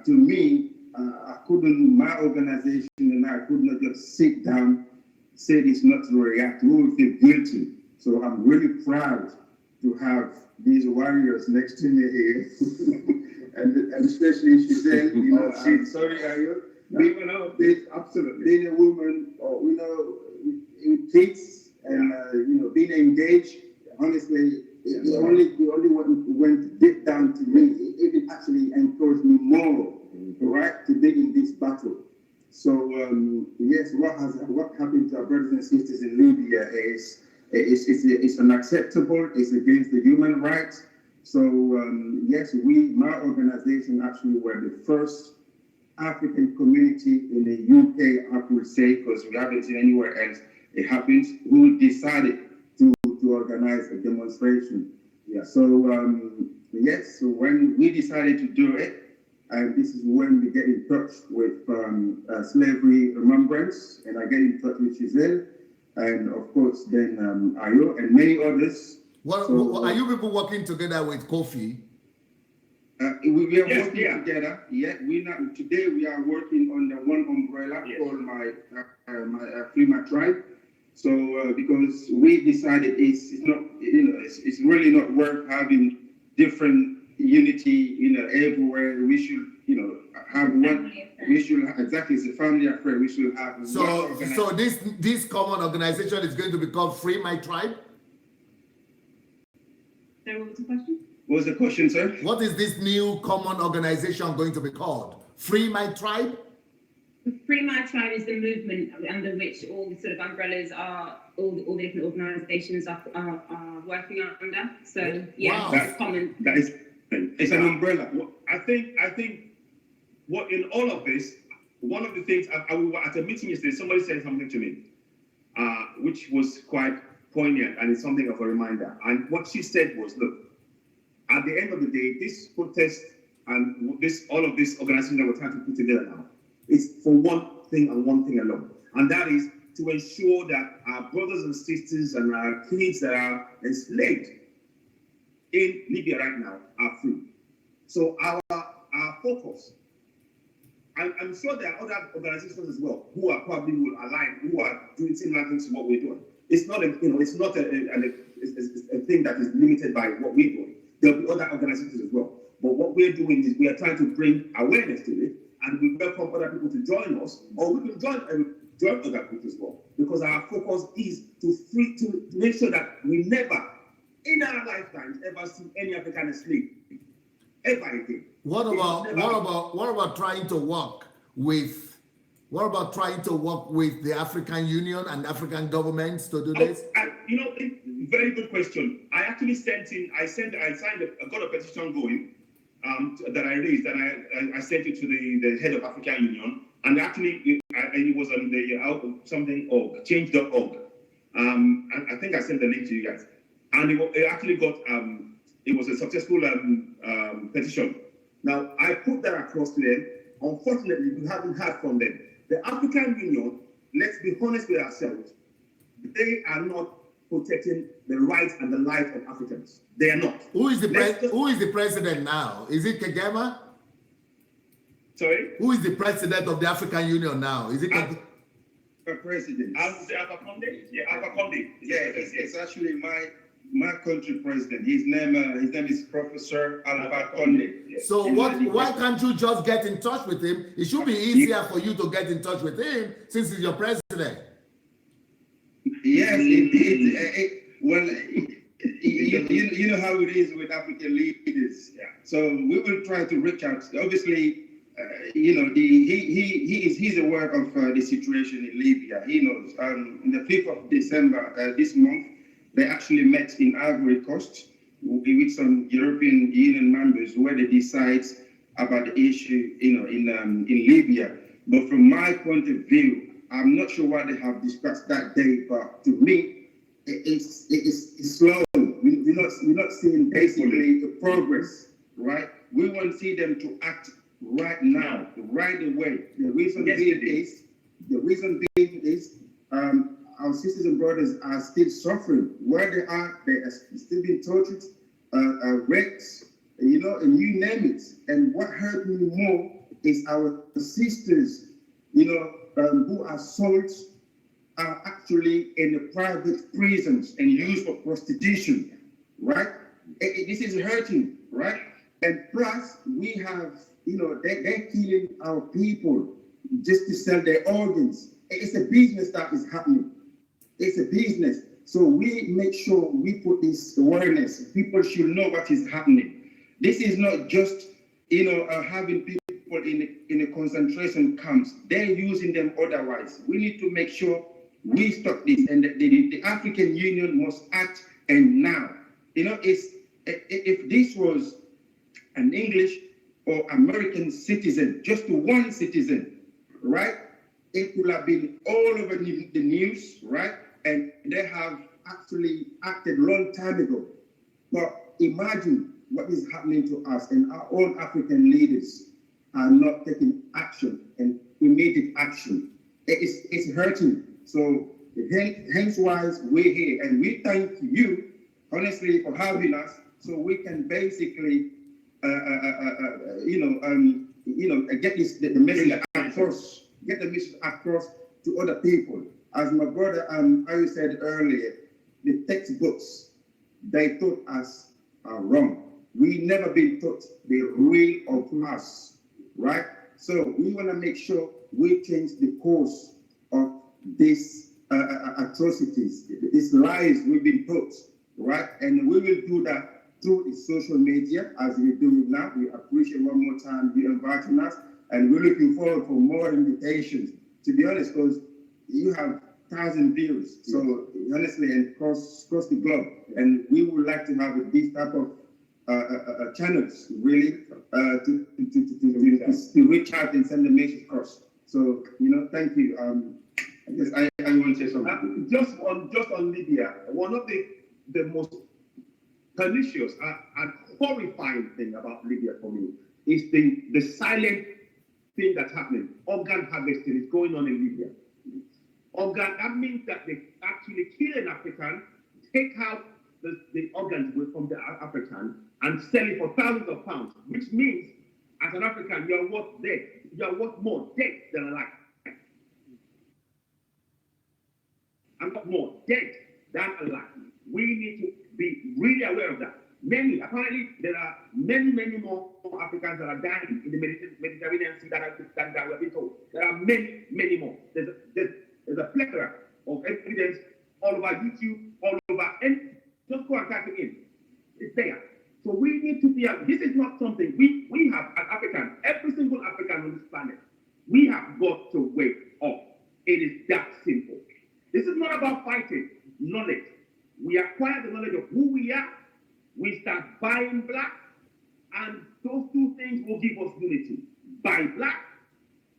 to me, my organization and I could not just sit down, say this not to react. We will feel guilty. So I'm really proud to have these warriors next to me here, and especially Giselle. I'm sorry, Ayo. Absolutely. Being a woman, with kids and being engaged. Honestly, the only one who went deep down to me. It actually encouraged me more, right, to be in this battle. So yes, what happened to our brothers and sisters in Libya is unacceptable. It's against the human rights. So yes, my organization actually were the first African community in the UK, I would say, because we haven't seen anywhere else it happens, who decided to organize a demonstration. Yeah. So yes, so when we decided to do it, and this is when we get in touch with Slavery Remembrance, and I get in touch with Giselle, and of course then Ayo and many others. Well, are you people working together with Kofi? We are Yes, working yeah. together. Yeah, today we are working under one umbrella Yes. called my Free My Tribe. So because we decided it's not, it's really not worth having different unity, everywhere. We should, have one. We should exactly. It's a family affair. We should have. So this common organization is going to be called Free My Tribe. So what was the question? What was the question, sir? What is this new common organization going to be called? Free My Tribe? Free My Tribe is the movement under which all the sort of umbrellas are, all the different organisations are working under. So yeah, Wow. it's common. That is, It's an umbrella. I think what in all of this, one of the things I was at a meeting yesterday, somebody said something to me, which was quite poignant, and it's something of a reminder. And what she said was, look, at the end of the day, this protest and all of this organization that we're trying to put together now is for one thing and one thing alone, and that is to ensure that our brothers and sisters and our kids that are enslaved in Libya right now are free. So our focus, I'm sure there are other organizations as well who are probably will align, who are doing similar things to what we're doing. It's not it's not a thing that is limited by what we're doing. There'll be other organizations as well. But what we're doing is we are trying to bring awareness to it, and we welcome other people to join us, or we can join other groups as well. Because our focus is to make sure that we never, in our lifetimes, ever see any African slave ever again. What about trying to work with the African Union and African governments to do this? Very good question. I actually I got a petition going that I raised, and I sent it to the head of African Union, and actually it was on the change.org. And I think I sent the link to you guys, and it actually got it was a successful petition. Now I put that across to them. Unfortunately, we haven't heard from them. The African Union, let's be honest with ourselves, they are not protecting the rights and the life of Africans. They are not. Who is the president now? Is it Kagame? Sorry? Who is the president of the African Union now? Is it Kagame? The president. Alpha Conde? Yeah, Alpha Conde. Yeah, it's actually my country president. His name is Professor Alpha Conde. Yes. So why can't you just get in touch with him? It should be easier for you to get in touch with him since he's your president. Yes, indeed. Well, you know how it is with African leaders. Yeah. So we will try to reach out. Obviously, he's aware of the situation in Libya. He knows. On the 5th of December this month, they actually met in Ivory Coast with some European Union members where they decide about the issue, in Libya. But from my point of view, I'm not sure what they have discussed that day, but to me, it's slow. We're not seeing basically the progress, right? We want to see them to act right now, right away. The reason being is our sisters and brothers are still suffering. Where they are still being tortured, raped, and you name it. And what hurt me more is our sisters, who are sold, are actually in the private prisons and used for prostitution, right? This is hurting, right? And plus, we have, they're killing our people just to sell their organs. It's a business that is happening. It's a business. So we make sure we put this awareness. People should know what is happening. This is not just, having people in the concentration camps. They're using them otherwise. We need to make sure we stop this, and the African Union must act, and now. If this was an English or American citizen, just one citizen, right? It could have been all over the news, right? And they have actually acted a long time ago. But imagine what is happening to us, and our own African leaders are not taking action and immediate action. It's hurting. So hence why we're here, and we thank you honestly for having us, so we can basically get the message across, get the message across to other people. As my brother Ari said earlier, the textbooks they taught us are wrong. We never been taught the real of us, right? So we want to make sure we change the course of these atrocities, these lies we've been taught, right? And we will do that through the social media as we're doing now. We appreciate one more time you inviting us, and we're looking forward for more invitations. To be honest, because you have 1,000 views, so honestly, and across the globe, and we would like to have these type of channels really to reach out and send the message across. So thank you. I guess I want to say something. Just on Libya, one of the most pernicious and horrifying thing about Libya for me is the silent thing that's happening. Organ harvesting is going on in Libya. That means that they actually kill an African, take out the organs away from the African and sell it for thousands of pounds, which means as an African, you're worth dead. You're worth more dead than alive. I'm not more dead than alive. We need to be really aware of that. Apparently, there are many more Africans that are dying in the Mediterranean Sea than we have been told. There are many more. There's a plethora of evidence all over YouTube, all over, and just go and type it in. It's there. So we need to be, this is not something, we have an African, every single African on this planet, we have got to wake up. It is that simple. This is not about fighting, knowledge. We acquire the knowledge of who we are, we start buying black, and those two things will give us unity. Buy black,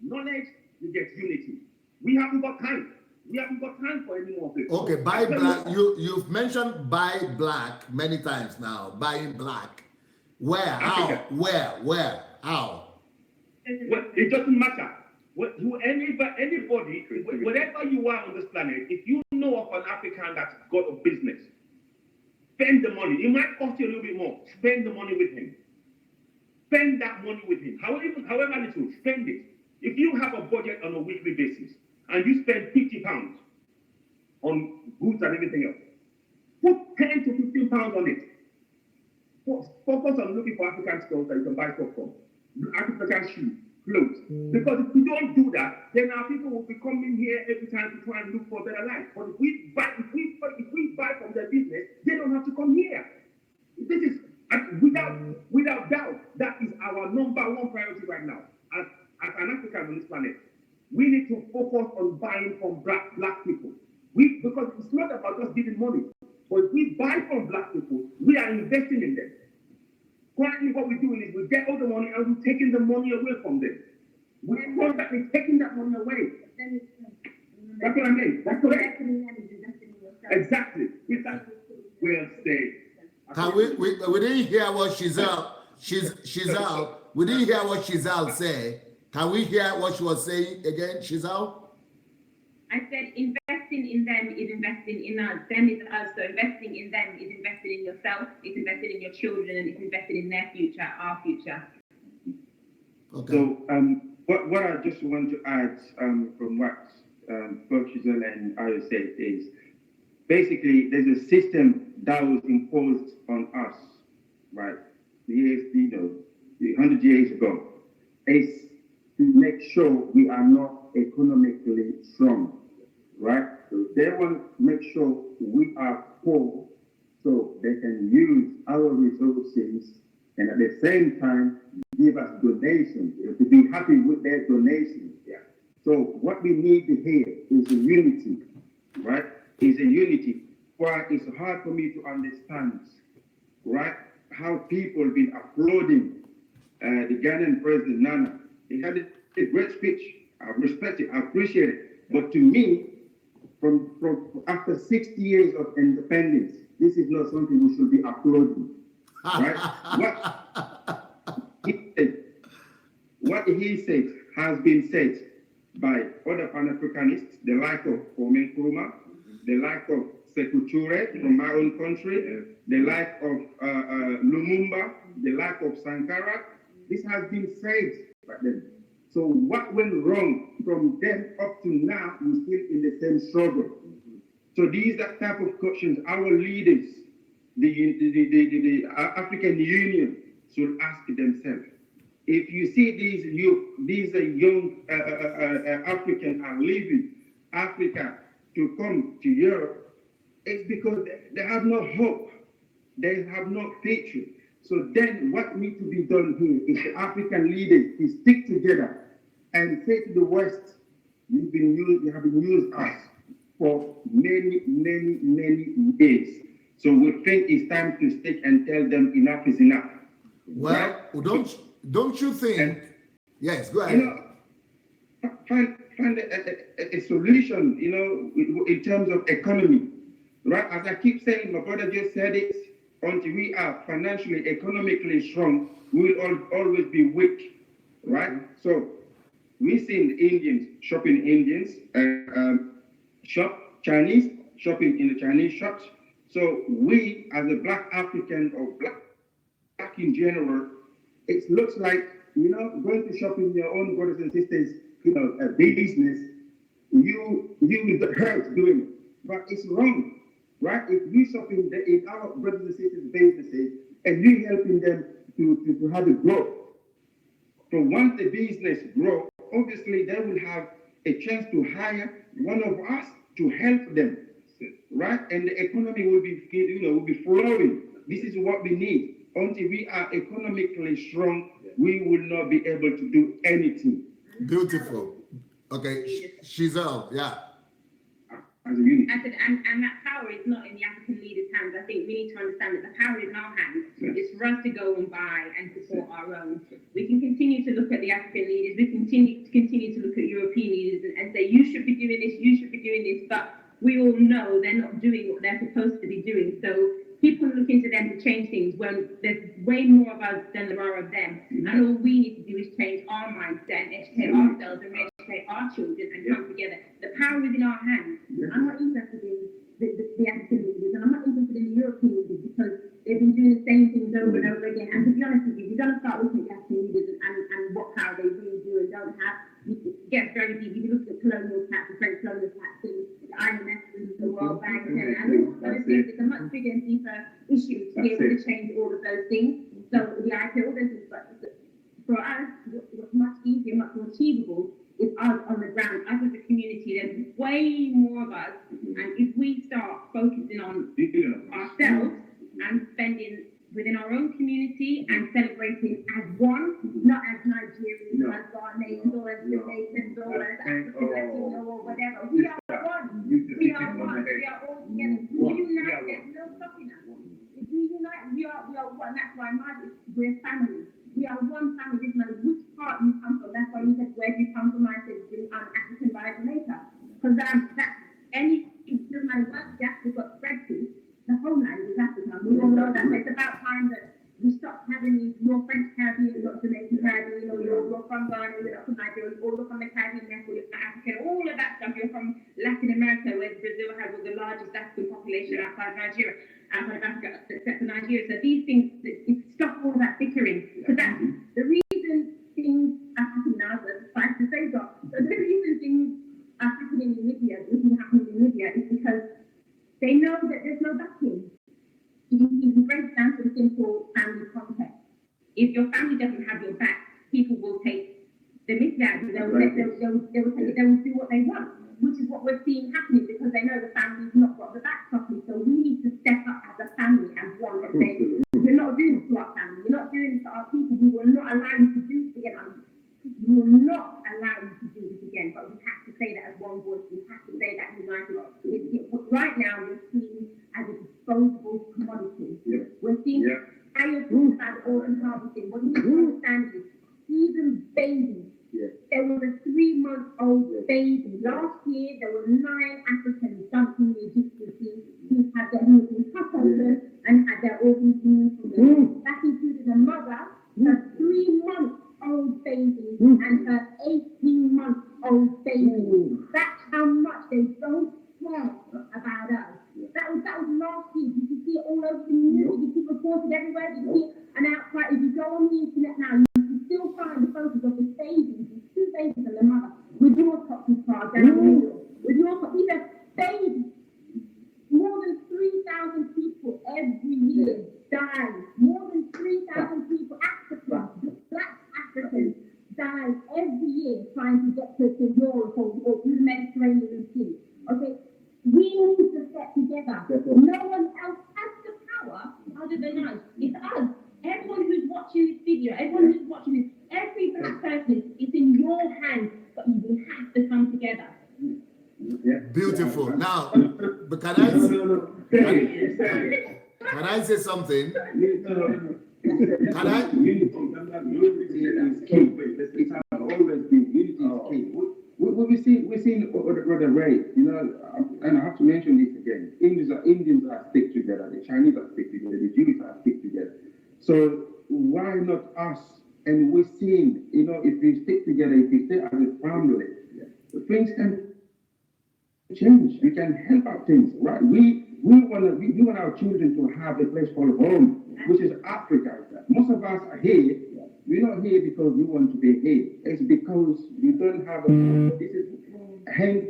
knowledge, you get unity. We haven't got time. We haven't got time for any more of this. Okay, buy black. You've mentioned buy black many times now. Buying black. Where? How? Where? How? Well, it doesn't matter. Anybody, wherever you are on this planet, if you know of an African that's got a business, spend the money. It might cost you a little bit more. Spend the money with him. Spend that money with him. However little, spend it. If you have a budget on a weekly basis and you spend £50 on goods and everything else, put 10 to 15 pounds on it. Focus on looking for African stores that you can buy stuff from. African shoes, clothes. Because if we don't do that, then our people will be coming here every time to try and look for a better life. But if we buy from their business, they don't have to come here. This is without doubt, that is our number one priority right now. As an African on this planet, we need to focus on buying from black people. Because it's not about just giving money. But if we buy from black people, we are investing in them. Currently, what we're doing is we get all the money and we're taking the money away from them. We're constantly taking that money away. That's what I mean. That's correct. Exactly. Well said. Can we didn't hear what Shizal, we didn't hear what Shizal said. Can we hear what she was saying again, Shizal? I said investing in them is investing in us. Them is us. So investing in them is investing in yourself, it's investing in your children, and it's investing in their future, our future. Okay. So what I just want to add from what both Shizal and Ari said is basically there's a system that was imposed on us, right? 100 years ago. It's to make sure we are not economically strong, right? So they want to make sure we are poor so they can use our resources and at the same time give us donations, to be happy with their donations. Yeah. So what we need to hear is a unity, right? Is a unity. Why it's hard for me to understand, right? How people have been applauding the Ghanaian president Nana. He had a great speech. I respect it. I appreciate it. But to me, from after 60 years of independence, this is not something we should be applauding. Right? What he said has been said by other Pan-Africanists, the like of Kwame Nkrumah, the like of Sekou Touré from my own country, the like of Lumumba, the life of Sankara. This has been said by them. So what went wrong from then up to now, we're still in the same struggle. So these are type of questions our leaders, the African Union, should ask themselves. If you see these young Africans are leaving Africa to come to Europe, it's because they have no hope. They have no future. So then what needs to be done here is the African leaders to stick together and say to the West, you have been used us for many, many, many years. So we think it's time to stick and tell them enough is enough. Well, right? don't you think? And, yes, go ahead. Find a solution, in terms of economy, right? As I keep saying, my brother just said it, until we are financially, economically strong, we will always be weak, right? So we've seen Indians shopping Indians, Chinese shopping in the Chinese shops. So we, as a Black African or Black in general, it looks like, going to shop in your own brothers and sisters, a business, you hurt doing it. But it's wrong, right? If we shop in our brothers and sisters' businesses and we helping them to have it grow. So once the business grow, obviously they will have a chance to hire one of us to help them, right? And the economy will be flowing. This is what we need. Until we are economically strong, we will not be able to do anything. Beautiful. Okay, Shizel, yeah. As a unit. I said, and that power is not in the African leaders' hands. I think we need to understand that the power is in our hands. It's for us to go and buy and support our own. We can continue to look at the African leaders. We continue to look at European leaders and say, you should be doing this, you should be doing this. But we all know they're not doing what they're supposed to be doing. So people are looking to them to change things when there's way more of us than there are of them. And all we need to do is change our mindset and educate ourselves and educate our children and come together. The power is in our hands. I'm not interested in the African leaders, and I'm not interested in the European leaders because they've been doing the same things over and over again. And to be honest with you, we're going to start looking at the African leaders and what power they really do and don't have. It gets very deep. You look at the colonial tax, the French colonial tax, the IMF, and the World Bank, and all those things. It's a much bigger and deeper issue to be able to change all of those things. So the IPO, for us, what's much easier, much more achievable is us on the ground, us as a community. There's way more of us, and if we start focusing on ourselves and spending within our own community and celebrating as one, not as Nigerians, as Ghanaians, or as Jamaicans, or as Africans, or whatever. We are one. We are one. We are all together. We unite. There's no stopping us. If we unite, we are one. That's why we're family. We are one family. This matters which part you come from. That's why you said, where do you come from? I said, I'm African by Jamaica. Because that's any, it doesn't matter what Africa got spread to, the homeland is Africa. We all know that. So it's about time that we stop having these, you're French Caribbean, you're Jamaican Caribbean, or you're from Ghana, you're from Nigeria, or you're from the Caribbean, therefore you're African, all of that stuff. You're from Latin America, where Brazil has the largest African population outside Nigeria. Outside of Africa, except for Nigeria. So these things, stop all that bickering. Because that's the reason things are happening now, but it's to say that. So the reason things are happening in Libya, is because they know that there's no backing. You can break down to the simple family context. If your family doesn't have your back, people will take the mick out. They will do what they want, which is what we're seeing happening because they know the family's not got the back properly. So we need to step up as a family and one and say, we're not doing this to our family, we're not doing this to our people, we will not allow you to do this again. We will not allow you to do this again, but we have to say that as one voice, we have to say that united. Right now, we're seen as a disposable commodity. We're seen higher about organ harvesting. What you need to understand is, even babies, there was a 3-month-old baby. Last year, there were 9 Africans dumped in the Egyptian Sea who had their organs cut open and had their organs removed from them. That included a mother, her 3-month-old baby, and her 18-month-old baby. That's how much they don't care about us. That was last year. You can see it all over the news. You can see it reported everywhere. You can see an outcry. go on the internet now, you can still find the photos of the babies, the two babies and the mother, with your toxic car down the middle. With your these are babies. More than 3,000 people every year die. More than 3,000 people, Africans, black Africans, die every year trying to get to Europe or through the Mediterranean Sea. Okay, we need to get together. No one else has the power other than us. It's us. Everyone who's watching this video, everyone who's watching this, every black person is in your hands, but we have to come together. Beautiful. Now, but can I say something? Can I? Unity is key. It has always been. Unity is key. We've seen Brother Ray, and I have to mention this again. Indians are stick together. The Chinese are stick together. The Jews are stick together. So why not us? And we're seeing, if we stick together, if we stay as a family, things can change. We can help out things, right? We want our children to have a place called home, which is Africa. Most of us are here. We're not here because we want to be here. It's because we don't have a. This is hence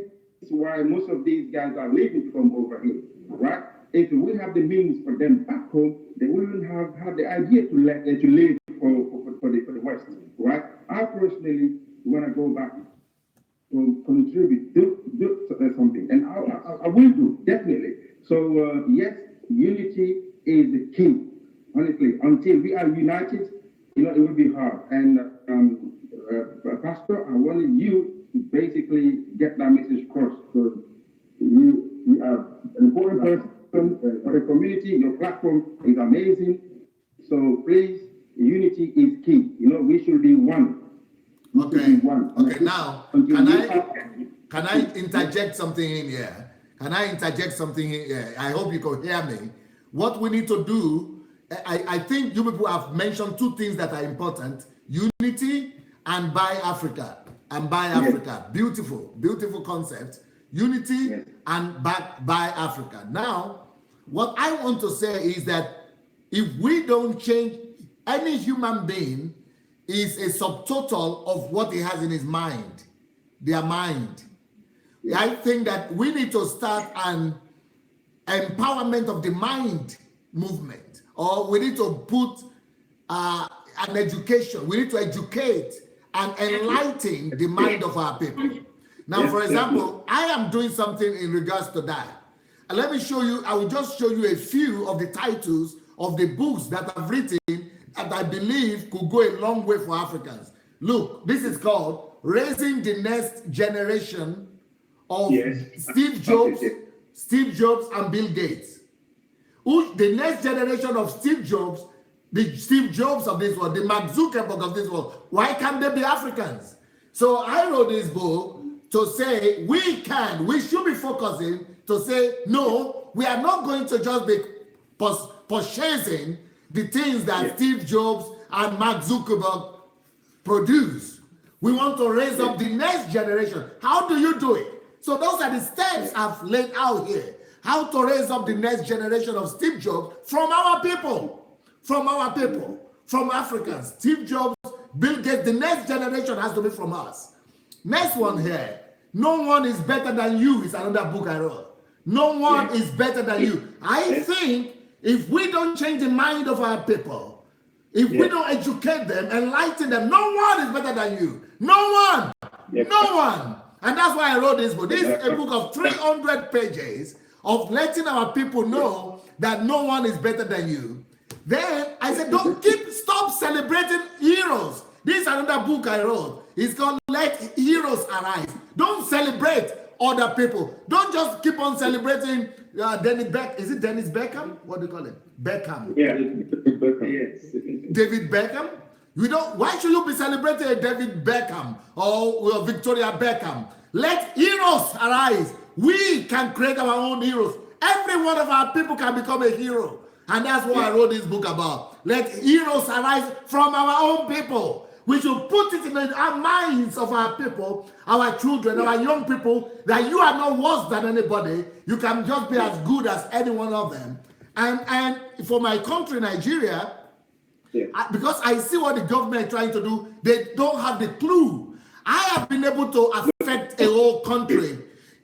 why most of these guys are leaving to come over here, right? If we have the means for them back home, they wouldn't have the idea to live for the West, right? I personally want to go back to contribute, do something, and I will do, definitely. So yes, unity is the key. Honestly, until we are united, it will be hard. And Pastor, I wanted you to basically get that message across, because you are an important person for the community. Your platform is amazing. So please, unity is key. We should be one. Okay. Okay. Now, can I interject something in here? I hope you can hear me. What we need to do, I think you people have mentioned two things that are important: unity and buy Africa. Yes. Beautiful concept. Unity, yes, and buy Africa. Now, what I want to say is that if we don't change, any human being is a subtotal of what he has in his mind, their mind. I think that we need to start an empowerment of the mind movement, or we need to put an education. We need to educate and enlighten the mind of our people. Now, for example, I am doing something in regards to that. And let me show you, I will just show you a few of the titles of the books that I've written that I believe could go a long way for Africans. Look, this is called Raising the Next Generation of Steve Jobs and Bill Gates. The next generation of Steve Jobs, the Steve Jobs of this world, the Mark Zuckerberg of this world, why can't they be Africans? So I wrote this book to say we should be focusing to say, no, we are not going to just be purchasing the things that Steve Jobs and Mark Zuckerberg produce. We want to raise up the next generation. How do you do it? So those are the steps I've laid out here. How to raise up the next generation of Steve Jobs from our people, from Africans. Steve Jobs, Bill Gates, the next generation has to be from us. Next one here. No one is better than you is another book I wrote. No one is better than you. I think if we don't change the mind of our people, if we don't educate them, enlighten them, no one is better than you. No one. No one. And that's why I wrote this book. This is a book of 300 pages of letting our people know that no one is better than you. Then I said, stop celebrating heroes. This is another book I wrote. It's called Let Heroes Arise. Don't celebrate other people. Don't just keep on celebrating is it Dennis Beckham? What do you call him? Beckham. Yeah, Beckham. Yes. David Beckham? Why should you be celebrating David Beckham or Victoria Beckham? Let heroes arise. We can create our own heroes. Every one of our people can become a hero. And that's what I wrote this book about. Let heroes arise from our own people. We should put it in our minds of our people, our children, our young people, that you are not worse than anybody. You can just be as good as any one of them. And for my country, Nigeria, Because I see what the government is trying to do. They don't have the clue. I have been able to affect a whole country.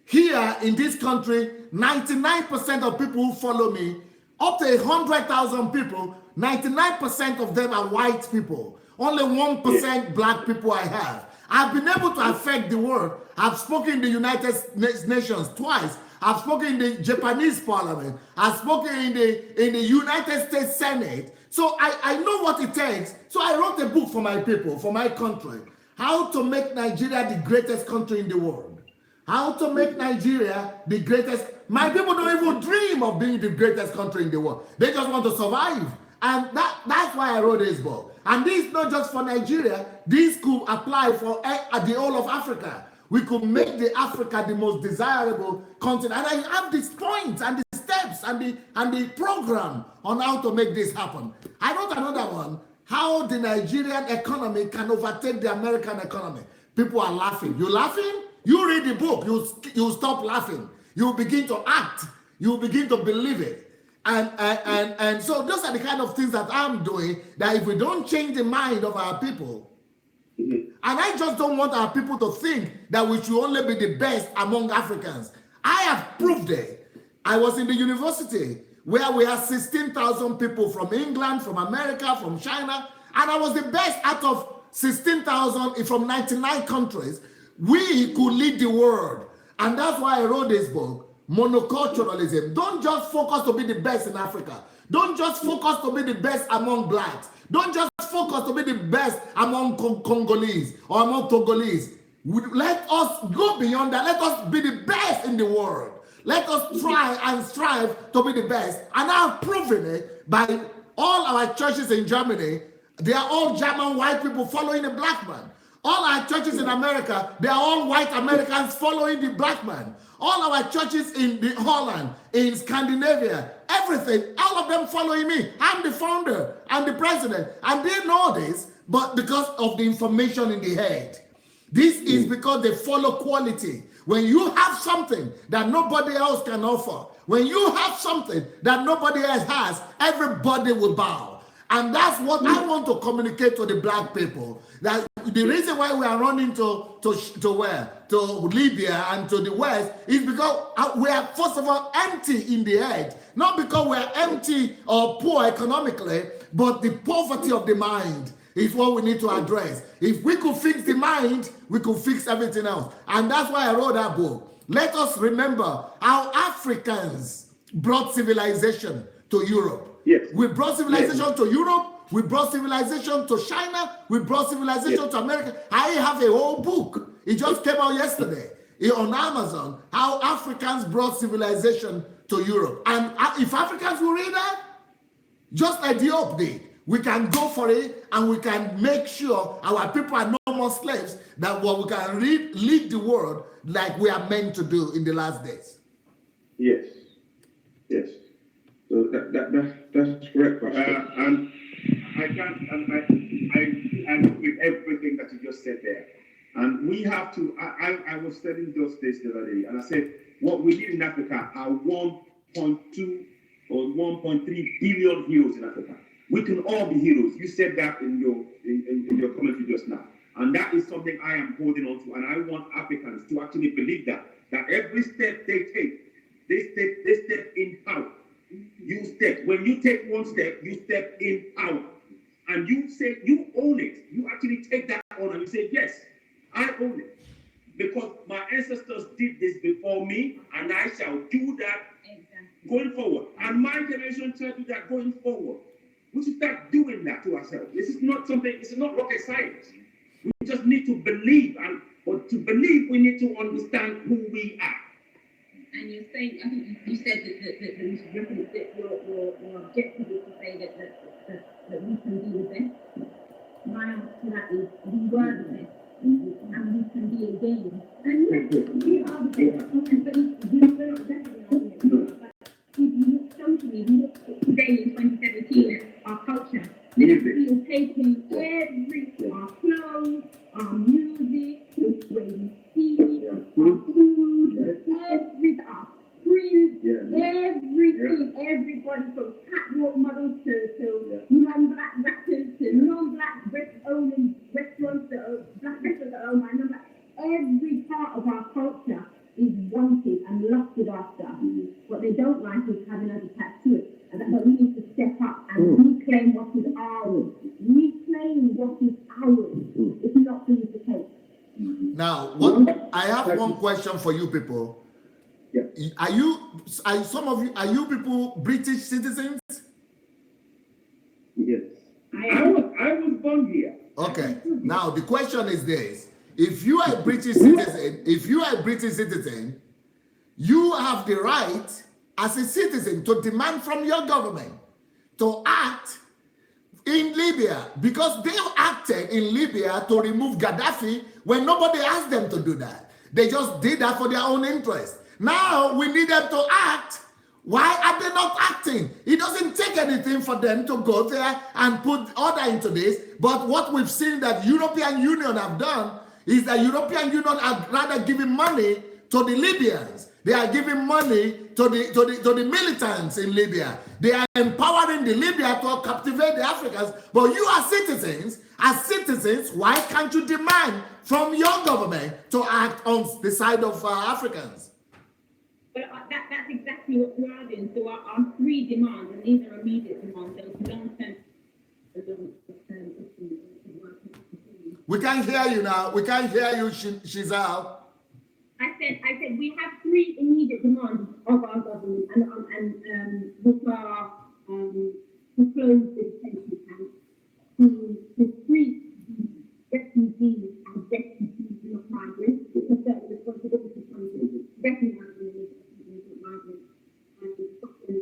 Here in this country, 99% of people who follow me, up to 100,000 people, 99% of them are white people. Only 1% black people I have. I've been able to affect the world. I've spoken in the United Nations twice. I've spoken in the Japanese parliament. I've spoken in the United States Senate. So I know what it takes. So I wrote a book for my people, for my country. How to make Nigeria the greatest country in the world. How to make Nigeria the greatest. My people don't even dream of being the greatest country in the world. They just want to survive. And that's why I wrote this book. And this is not just for Nigeria. This could apply for the whole of Africa. We could make the Africa the most desirable continent. And I have these points and the steps and the program on how to make this happen. I wrote another one, how the Nigerian economy can overtake the American economy. People are laughing. You laughing? You read the book, you stop laughing. You begin to act. You begin to believe it. And so those are the kind of things that I'm doing, that if we don't change the mind of our people, and I just don't want our people to think that we should only be the best among Africans. I have proved it. I was in the university where we had 16,000 people from England, from America, from China, and I was the best out of 16,000 from 99 countries. We could lead the world. And that's why I wrote this book, Monoculturalism. Don't just focus to be the best in Africa. Don't just focus to be the best among blacks. Don't just focus to be the best among Congolese or among Togolese. Let us go beyond that. Let us be the best in the world. Let us try and strive to be the best. And I've proven it by all our churches in Germany. They are all German white people following a black man. All our churches in America, they are all white Americans following the black man. All our churches in Holland, in Scandinavia, everything, all of them following me. I'm the founder, I'm the president. And they know this, but because of the information in the head. This is because they follow quality. When you have something that nobody else can offer, when you have something that nobody else has, everybody will bow. And that's what I want to communicate to the black people. That the reason why we are running to where? To Libya and to the West is because we are, first of all, empty in the head. Not because we are empty or poor economically, but the poverty of the mind is what we need to address. If we could fix the mind, we could fix everything else. And that's why I wrote that book. Let us remember how Africans brought civilization to Europe. Yes. We brought civilization to Europe. We brought civilization to China. We brought civilization to America. I have a whole book. It just came out yesterday on Amazon, how Africans brought civilization to Europe. And if Africans will read that, just like the update, we can go for it and we can make sure our people are no more slaves, that we can lead the world like we are meant to do in the last days. Yes. Yes. So that's correct. And I can't, I agree with everything that you just said there. And we have to, I was studying those days the other day, and I said, what we need in Africa are 1.2 or 1.3 billion heroes in Africa. We can all be heroes. You said that in your commentary just now. And that is something I am holding on to. And I want Africans to actually believe that every step they take, they step in power. You step. When you take one step, you step in power. And you say, you own it. You actually take that on and you say, yes, I own it. Because my ancestors did this before me, and I shall do that going forward. And my generation shall do that going forward. We should start doing that to ourselves. This is not rocket science. We just need to believe. But to believe, we need to understand who we are. And you're saying, I think you said that your objective is to say that we can be the best. My answer to that is we were the best, and we can be again. And yes, we are the best. But we're not definitely not. If you look socially, we look today in 2017 at our culture. We are taking our clothes, our music, the way we speak, our food, our print, everything, everybody from catwalk models to young black rappers ISIS have another attached to it. But we need to step up and reclaim what is ours. Reclaim what is ours. It's not for you to take. Now, I have one question for you people. Yeah. Are you people British citizens? Yes. I was born here. Okay. Now the question is this: if you are a British citizen, you have the right as a citizen to demand from your government to act in Libya, because they acted in Libya to remove Gaddafi when nobody asked them to do that. They just did that for their own interest. Now we need them to act. Why are they not acting? It doesn't take anything for them to go there and put order into this. But what we've seen that European Union have done is that European Union are rather giving money to the Libyans. They are giving money to the militants in Libya. They are empowering the Libya to captivate the Africans. But you are citizens. As citizens, why can't you demand from your government to act on the side of Africans? But that's exactly what we are doing. So our three demands, and these are immediate demands, those long-term. We can't hear you now. We can't hear you, Shizal. I said we have three immediate demands of our government, and which are to close the detention camps, to free refugees and refugees, not migrants, because that's the responsibility from recognizing migrants and the second.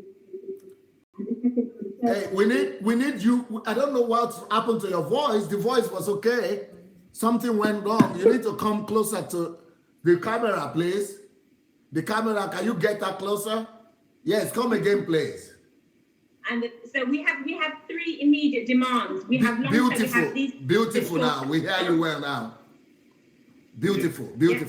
Hey, we need you. I don't know what happened to your voice. The voice was okay. Something went wrong. You need to come closer to the camera, please. The camera, can you get that closer? Yes, come again, please. And so we have three immediate demands. We have beautiful now. We hear you well now. Beautiful. Yeah.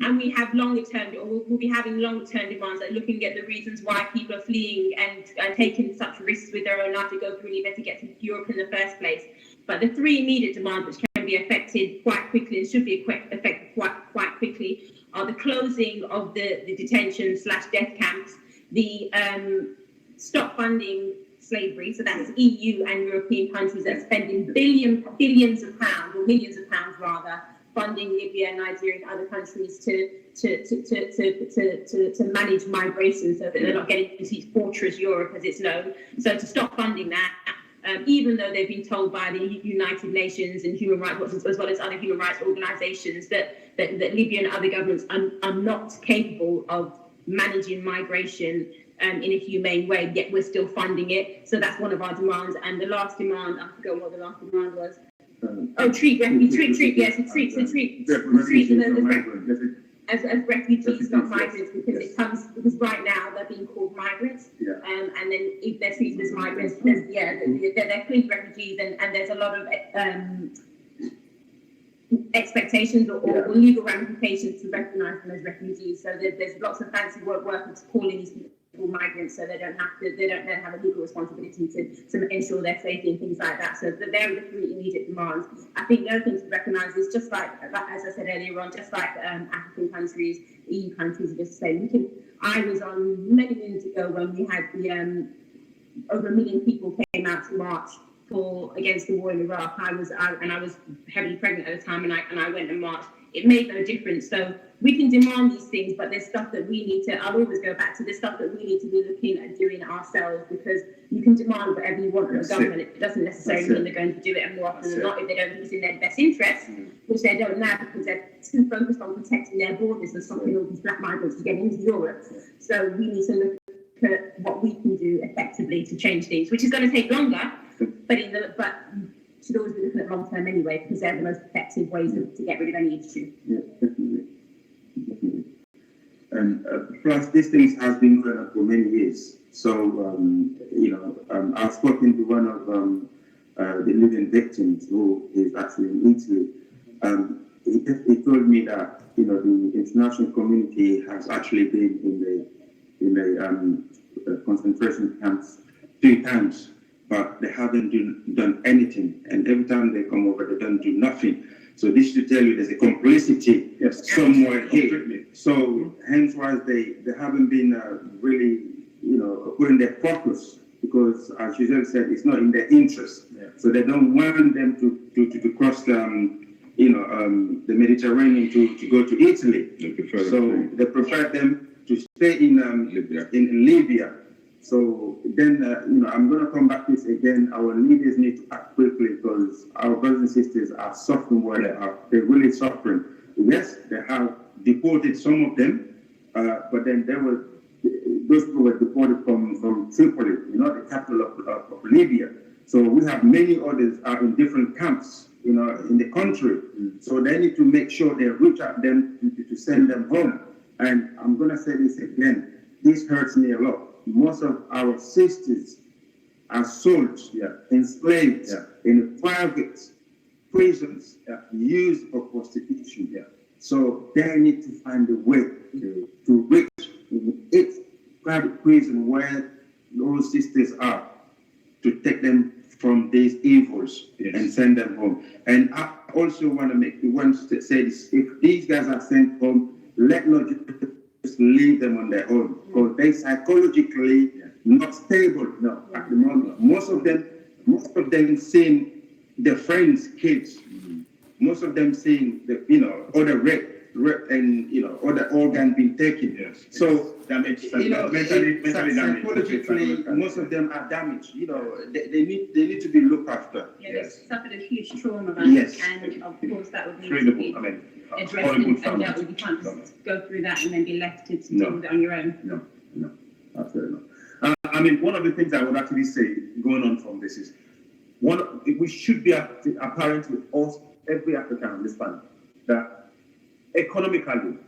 And we have longer term, or we'll be having longer term demands, like looking at the reasons why people are fleeing and taking such risks with their own life to go through Libya to get to Europe in the first place. But the three immediate demands, which can be affected quite quickly and should be affected quite quickly, are the closing of the detention/death camps, the stop funding slavery. So that's EU and European countries that are spending billions of pounds, or millions of pounds rather, funding Libya, Nigeria, and other countries to manage migration, so that they're not getting into fortress Europe, as it's known. So to stop funding that, even though they've been told by the United Nations and human rights watchers, as well as other human rights organisations, that Libya and other governments are not capable of managing migration in a humane way, yet we're still funding it. So that's one of our demands. And the last demand, I forgot what the last demand was. Treat as refugees, not migrants, because right now they're being called migrants, and then if they're treated as migrants, they're clearly refugees, and there's a lot of expectations or legal ramifications to recognise them as refugees. So there's lots of fancy workers calling these people migrants, so they don't have a legal responsibility to ensure their safety and things like that. So they're the three immediate demands. I think the other thing to recognise is, just like as I said earlier on, just like African countries, EU countries are just saying, I was on many moons ago when we had the over 1 million people came out to march against the war in Iraq. I was heavily pregnant at the time, and I went and marched. It made no difference. So we can demand these things, but there's stuff that we need to, I'll always go back to the stuff that we need to be looking at doing ourselves, because you can demand whatever you want from the government. It doesn't necessarily mean they're going to do it, and more often than not, if they don't think it's in their best interest, which they don't now, because they're too focused on protecting their borders and stopping all these black migrants to get into Europe. So we need to look at what we can do effectively to change things, which is going to take longer, but should always be looking at long term anyway, because they're the most effective ways to get rid of any issue. Yeah, definitely. And plus, these things has been going on for many years. So, I've spoken to one of the living victims who is actually in Italy. He told me that the international community has actually been in the concentration camps 3 times. But they haven't done anything, and every time they come over, they don't do nothing. So this should tell you there's a complicity somewhere here. Completely. So hence why they haven't been really, putting their focus, because as you said, it's not in their interest. Yeah. So they don't want them to cross the Mediterranean to go to Italy. They prefer them to stay in Libya. So then, I'm going to come back to this again. Our leaders need to act quickly, because our brothers and sisters are suffering where they are. They're really suffering. Yes, they have deported some of them, but then those people were deported from Tripoli, the capital of Libya. So we have many others in different camps, in the country. So they need to make sure they reach out them to send them home. And I'm going to say this again. This hurts me a lot. Most of our sisters are sold, enslaved in private prisons, used for prostitution. So they need to find a way to reach its private prison where those sisters are, to take them from these evils and send them home. And I also want to say this: if these guys are sent home, let not just leave them on their own, because they psychologically not stable at the moment. Most of them seeing their friends' kids. Most of them seeing other rape and other organ being taken. Yes. So damage, mentally psychologically, most of them are damaged. They need to be looked after. Yeah, they've suffered a huge trauma, Yes. and of course that would need to be addressed and dealt with. You can't just go through that and then be left to deal with it on your own. No, absolutely not. One of the things I would actually say, going on from this, is we should be apparent with us, every African on this planet, that economically,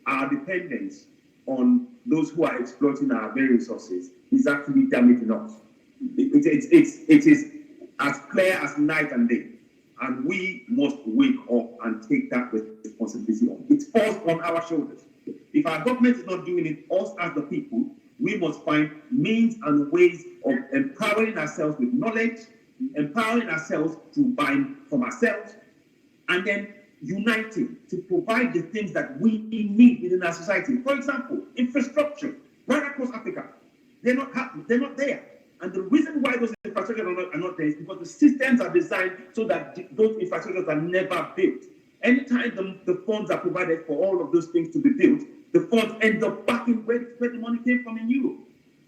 our dependence on those who are exploiting our very resources is actually damaging us. It is as clear as night and day, and we must wake up and take that responsibility on. It falls on our shoulders. If our government is not doing it, us as the people, we must find means and ways of empowering ourselves with knowledge, empowering ourselves to buy from ourselves, and then uniting to provide the things that we need within our society. For example, infrastructure right across Africa, they're not there. And the reason why those infrastructures are not there is because the systems are designed so that those infrastructures are never built. Anytime the funds are provided for all of those things to be built, the funds end up back in where the money came from, in Europe.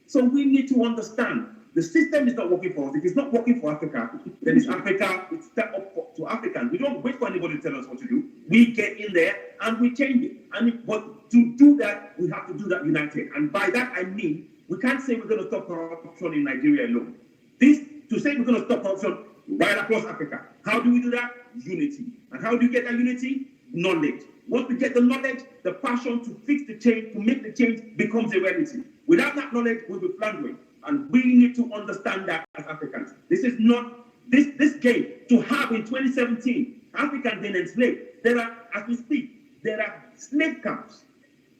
So we need to understand the system is not working for us. If it's not working for Africa, then it's Africa. It's step up to Africans. We don't wait for anybody to tell us what to do. We get in there and we change it. But to do that, we have to do that united. And by that I mean, we can't say we're going to stop corruption in Nigeria alone. To say we're going to stop corruption right across Africa. How do we do that? Unity. And how do you get that unity? Knowledge. Once we get the knowledge, the passion to fix the change, to make the change, becomes a reality. Without that knowledge, we'll be floundering. And we need to understand that as Africans. This is not this game to have in 2017, Africans being enslaved. There are, as we speak, there are slave camps.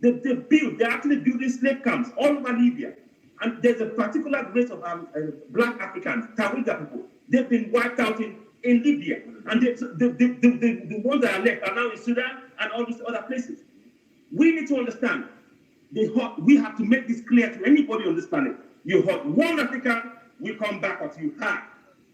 They're actually building slave camps all over Libya. And there's a particular race of black Africans, Tawiga people. They've been wiped out in Libya. And the ones that are left are now in Sudan and all these other places. We need to understand, we have to make this clear to anybody on this planet. You hurt one African, we come back at you hard.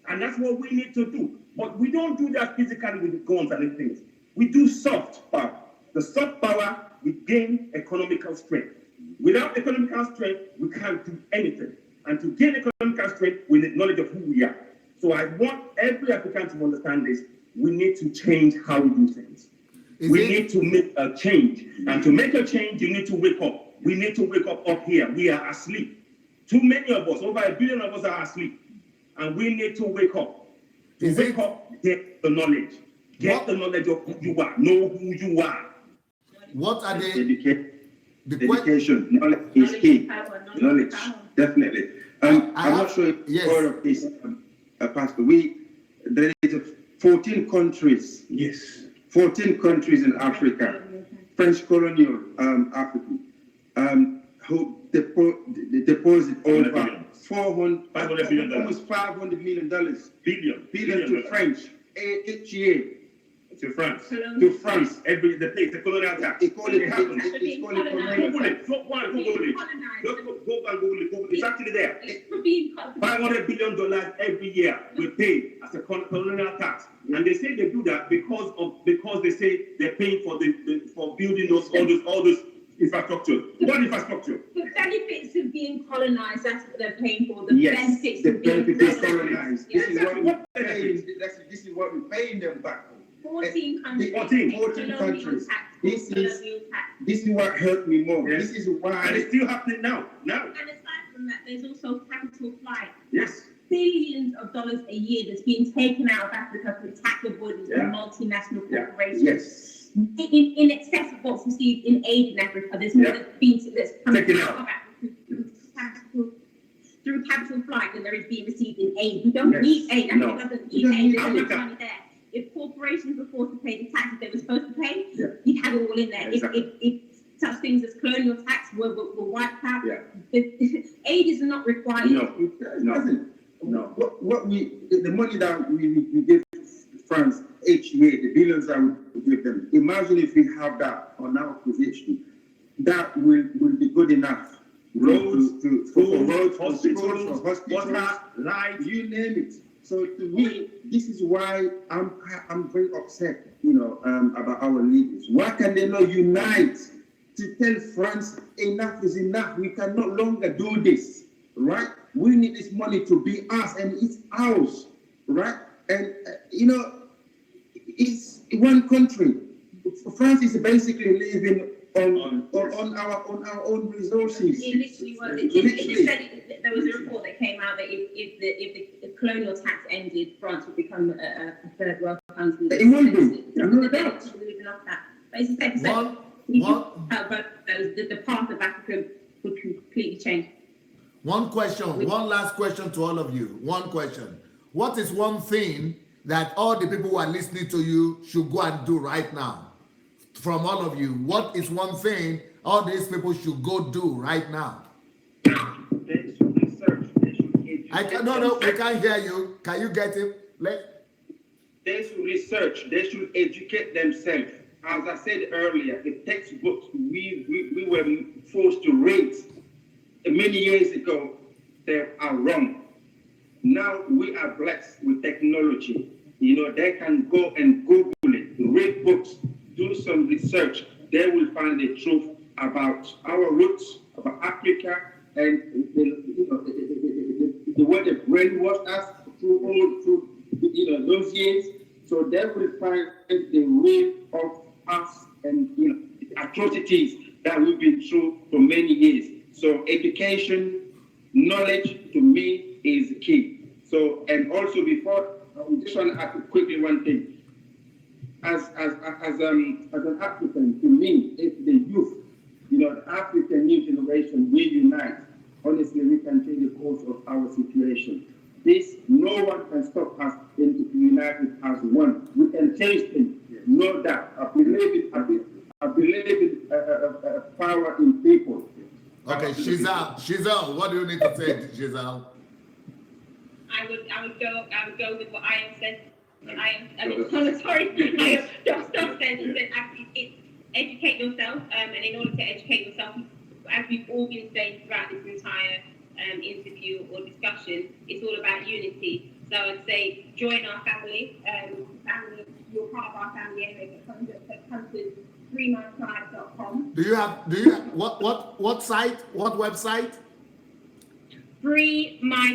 And that's what we need to do. But we don't do that physically with the guns and things. We do soft power. The soft power, we gain economical strength. Without economical strength, we can't do anything. And to gain economical strength, we need knowledge of who we are. So I want every African to understand this. We need to change how we do things. We need to make a change. And to make a change, you need to wake up. We need to wake up here. We are asleep. Too many of us, over 1 billion of us are asleep. And we need to wake up. To wake up, get the knowledge. Get the knowledge of who you are. Know who you are. What are the education? Knowledge is key. Knowledge, definitely. I'm not sure if you've heard of this, Pastor. There is 14 countries. Yes. 14 countries in Africa, French colonial Africa, who deposit over $500 million to French each year. To France. Colonial. To France. The place, the colonial tax. They call it, It happens. it's called a Colonized. Google it. Go on, Google it. Colonized. Go and Google it. Google it. It's actually there. It's for being colonized. $500 billion every year we pay as a colonial tax, and they say they do that because they say they're paying for for building all those infrastructure. What infrastructure? The benefits of being colonized, that's what they're paying for. The yes, benefits the of being benefits of colonized. colonized. This is what What we're paying. This is what we're paying them back. 14 countries. 14 colonial countries. tax, This is- colonial tax. This is what hurt me more. Yes. This is And why. it's still happening now. And aside from that, there's also capital flight. Yes. Billions of dollars a year that's being taken out of Africa for tax avoidance Yeah. and multinational Yeah. corporations. Yes. In excess of what's received in aid in Africa, there's more Yeah. that's coming Taken out out. of Africa through capital flight than there is being received in aid. We don't Yes. need aid. Africa No. doesn't We need don't aid. need There's enough Africa. money there. If corporations were forced to pay the taxes they were supposed to pay, Yeah. you'd have it all in there. Exactly. If such things as colonial tax were wiped out, Yeah. aid is not required. No. It doesn't. No. What the money that we give France each year, the billions that we give them. Imagine if we have that on our position, that will be good enough. Roads, for schools, roads, hospitals, for hospitals, water, light. you name it. So to me, this is why I'm very upset, about our leaders. Why can they not unite to tell France enough is enough? We can no longer do this, right? We need this money to be us, and it's ours, right? And it's one country. France is basically living on our own resources. It literally was. It just said there was a report that came out that if the colonial tax ended, France would become a third world country. It will be. No doubt. But it's just One- the path of Africa would completely change. One last question to all of you. One question. What is one thing that all the people who are listening to you should go and do right now? From all of you, what is one thing all these people should go do right now? They should research. They should educate No, we can't hear you. Can you get it? They should research. They should educate themselves. As I said earlier, the textbooks we were forced to read many years ago, they are wrong. Now we are blessed with technology. They can go and Google it, read books, do some research. They will find the truth about our roots, about Africa, and the way they brainwashed us through those years. So they will find the real of us and the atrocities that we've been through for many years. So education, knowledge to me is key. So, and also before, I just want to add quickly one thing. As an African, to me, if the youth, the African new generation will unite, honestly, we can change the course of our situation. No one can stop us in united as one. We can change things, no doubt. I believe in power in people. Okay, Giselle, what do you need to say, Giselle? I would go with what I am said. Sorry, Just said it's educate yourself, and in order to educate yourself, as we've all been saying throughout this entire interview or discussion, it's all about unity. So I'd say join our family. You're part of our family anyway. Come to freemytribe.com. Do you have what site? What website?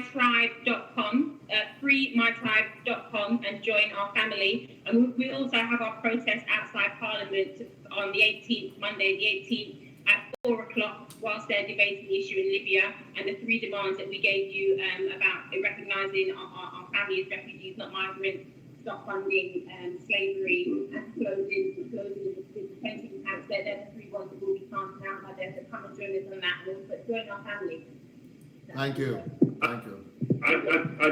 freemytribe.com, freemytribe.com, and join our family. And we also have our protest outside Parliament on the 18th, Monday the 18th at 4 o'clock, whilst they're debating the issue in Libya and the 3 demands that we gave you about recognising our family as refugees, not migrants, stop funding slavery, and closing the detention camps. They're the 3 ones that will be planted out by them. So come and join us on that. But join our family. Thank you. I'd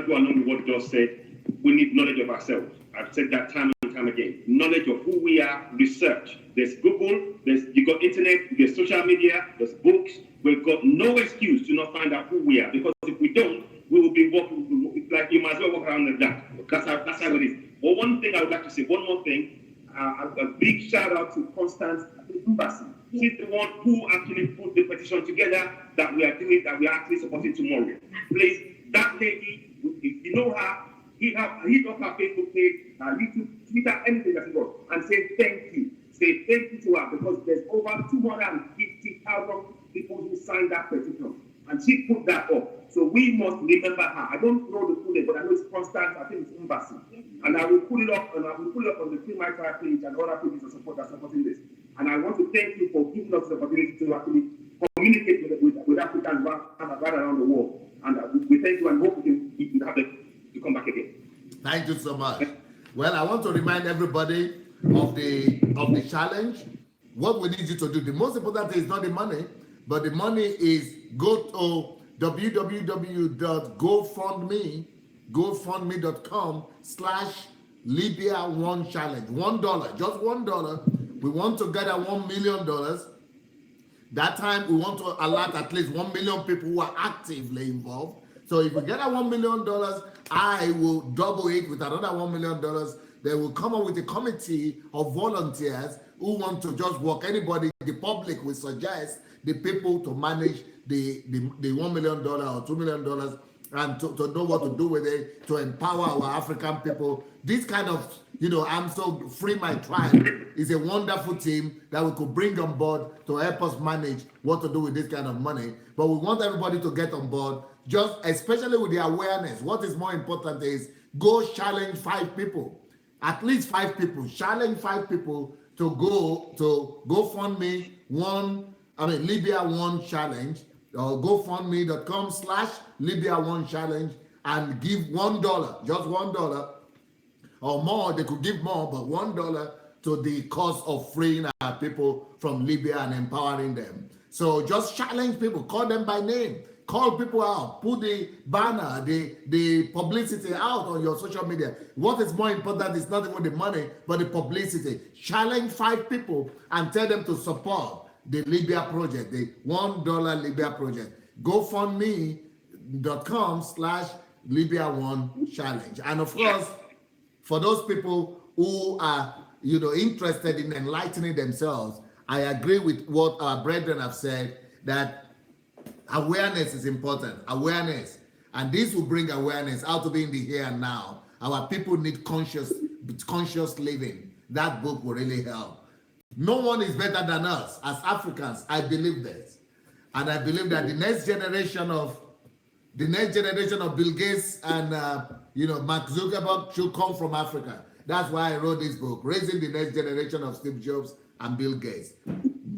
go along with what Josh said. We need knowledge of ourselves. I've said that time and time again. Knowledge of who we are, research. There's Google, you got internet, there's social media, there's books. We've got no excuse to not find out who we are, because if we don't, we will be walking, like you might as well walk around the dark. That's how it is. But one thing I would like to say, one more thing, a big shout out to Constance Embassy. She's the one who actually put the petition together that we are doing, that we are actually supporting tomorrow. Please, that lady, if you know her, hit up her Facebook page, YouTube, Twitter, anything that you got, and say thank you. Say thank you to her, because there's over 250,000 people who signed that petition, and she put that up. So we must remember her. I don't know the full name, but I know it's Constance. I think it's Embassy, and I will put it up, and I will put it up on the Free My Tribe page and other pages that are supporting this. And I want to thank you for giving us the opportunity to actually communicate with Africans right around the world. And we thank you and hope we can have to come back again. Thank you so much. Well, I want to remind everybody of the challenge. What we need you to do, the most important thing is not the money, but the money is go to gofundme.com/Libya1 challenge. $1, just $1. We want to gather $1 million. That time we want to alert at least 1 million people who are actively involved. So if we get a $1 million, I will double it with another $1 million. They will come up with a committee of volunteers who want to just work. Anybody, the public will suggest the people to manage the $1 million or $2 million and to know what to do with it, to empower our African people. This kind of, I'm so Free My Tribe is a wonderful team that we could bring on board to help us manage what to do with this kind of money. But we want everybody to get on board, just especially with the awareness. What is more important is go challenge 5 people, at least 5 people. Challenge 5 people to go to GoFundMe Libya1 challenge, or gofundme.com/Libya1 challenge, and give $1, just $1 or more. They could give more, but $1 to the cause of freeing our people from Libya and empowering them. So just challenge people, call them by name, call people out, put the banner, the publicity out on your social media. What is more important is not even the money, but the publicity. Challenge 5 people and tell them to support the Libya project, the $1 Libya project. GoFundMe.com/Libya1 challenge. And of course, for those people who are, interested in enlightening themselves, I agree with what our brethren have said, that awareness is important. Awareness. And this will bring awareness, how to be in the here and now. Our people need conscious living. That book will really help. No one is better than us as Africans. I believe this. And I believe that the next generation of Bill Gates and Mark Zuckerberg should come from Africa. That's why I wrote this book, Raising the Next Generation of Steve Jobs and Bill Gates.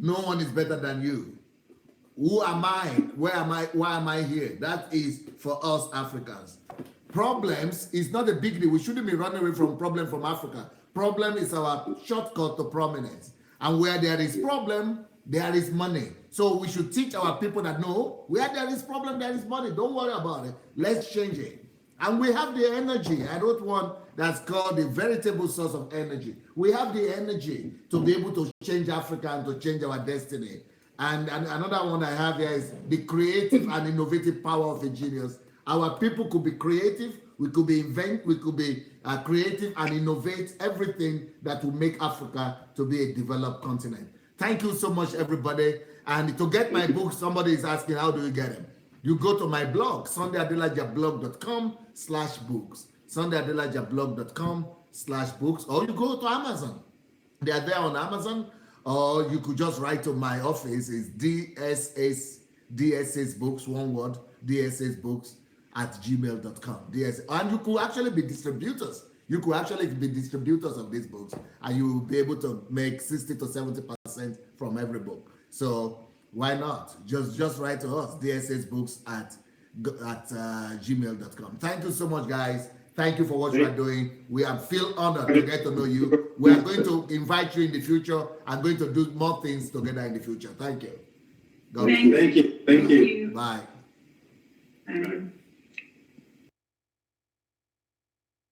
No one is better than you. Who am I? Where am I? Why am I here? That is for us Africans. Problems is not a big deal. We shouldn't be running away from problem from Africa. Problem is our shortcut to prominence. And where there is problem, there is money. So we should teach our people that no, where there is problem, there is money. Don't worry about it. Let's change it. And we have the energy. I wrote one that's called the veritable source of energy. We have the energy to be able to change Africa and to change our destiny. And another one I have here is the creative and innovative power of a genius. Our people could be creative. We could be creative and innovate everything that will make Africa to be a developed continent. Thank you so much, everybody. And to get my book, somebody is asking, how do you get them? You go to my blog, sundayadelajablog.com/books, sundayadelajablog.com/books, or you go to Amazon. They are there on Amazon, or you could just write to my office. It's DSS Books, one word, DSS Books @gmail.com. And you could actually be distributors. You could actually be distributors of these books, and you will be able to make 60 to 70% from every book. So why not? Just write to us, dssbooks at gmail.com. Thank you so much, guys. Thank you for what you are doing. We feel honored to get to know you. We are going to invite you in the future and going to do more things together in the future. Thank you. Thank you. Bye. Bye.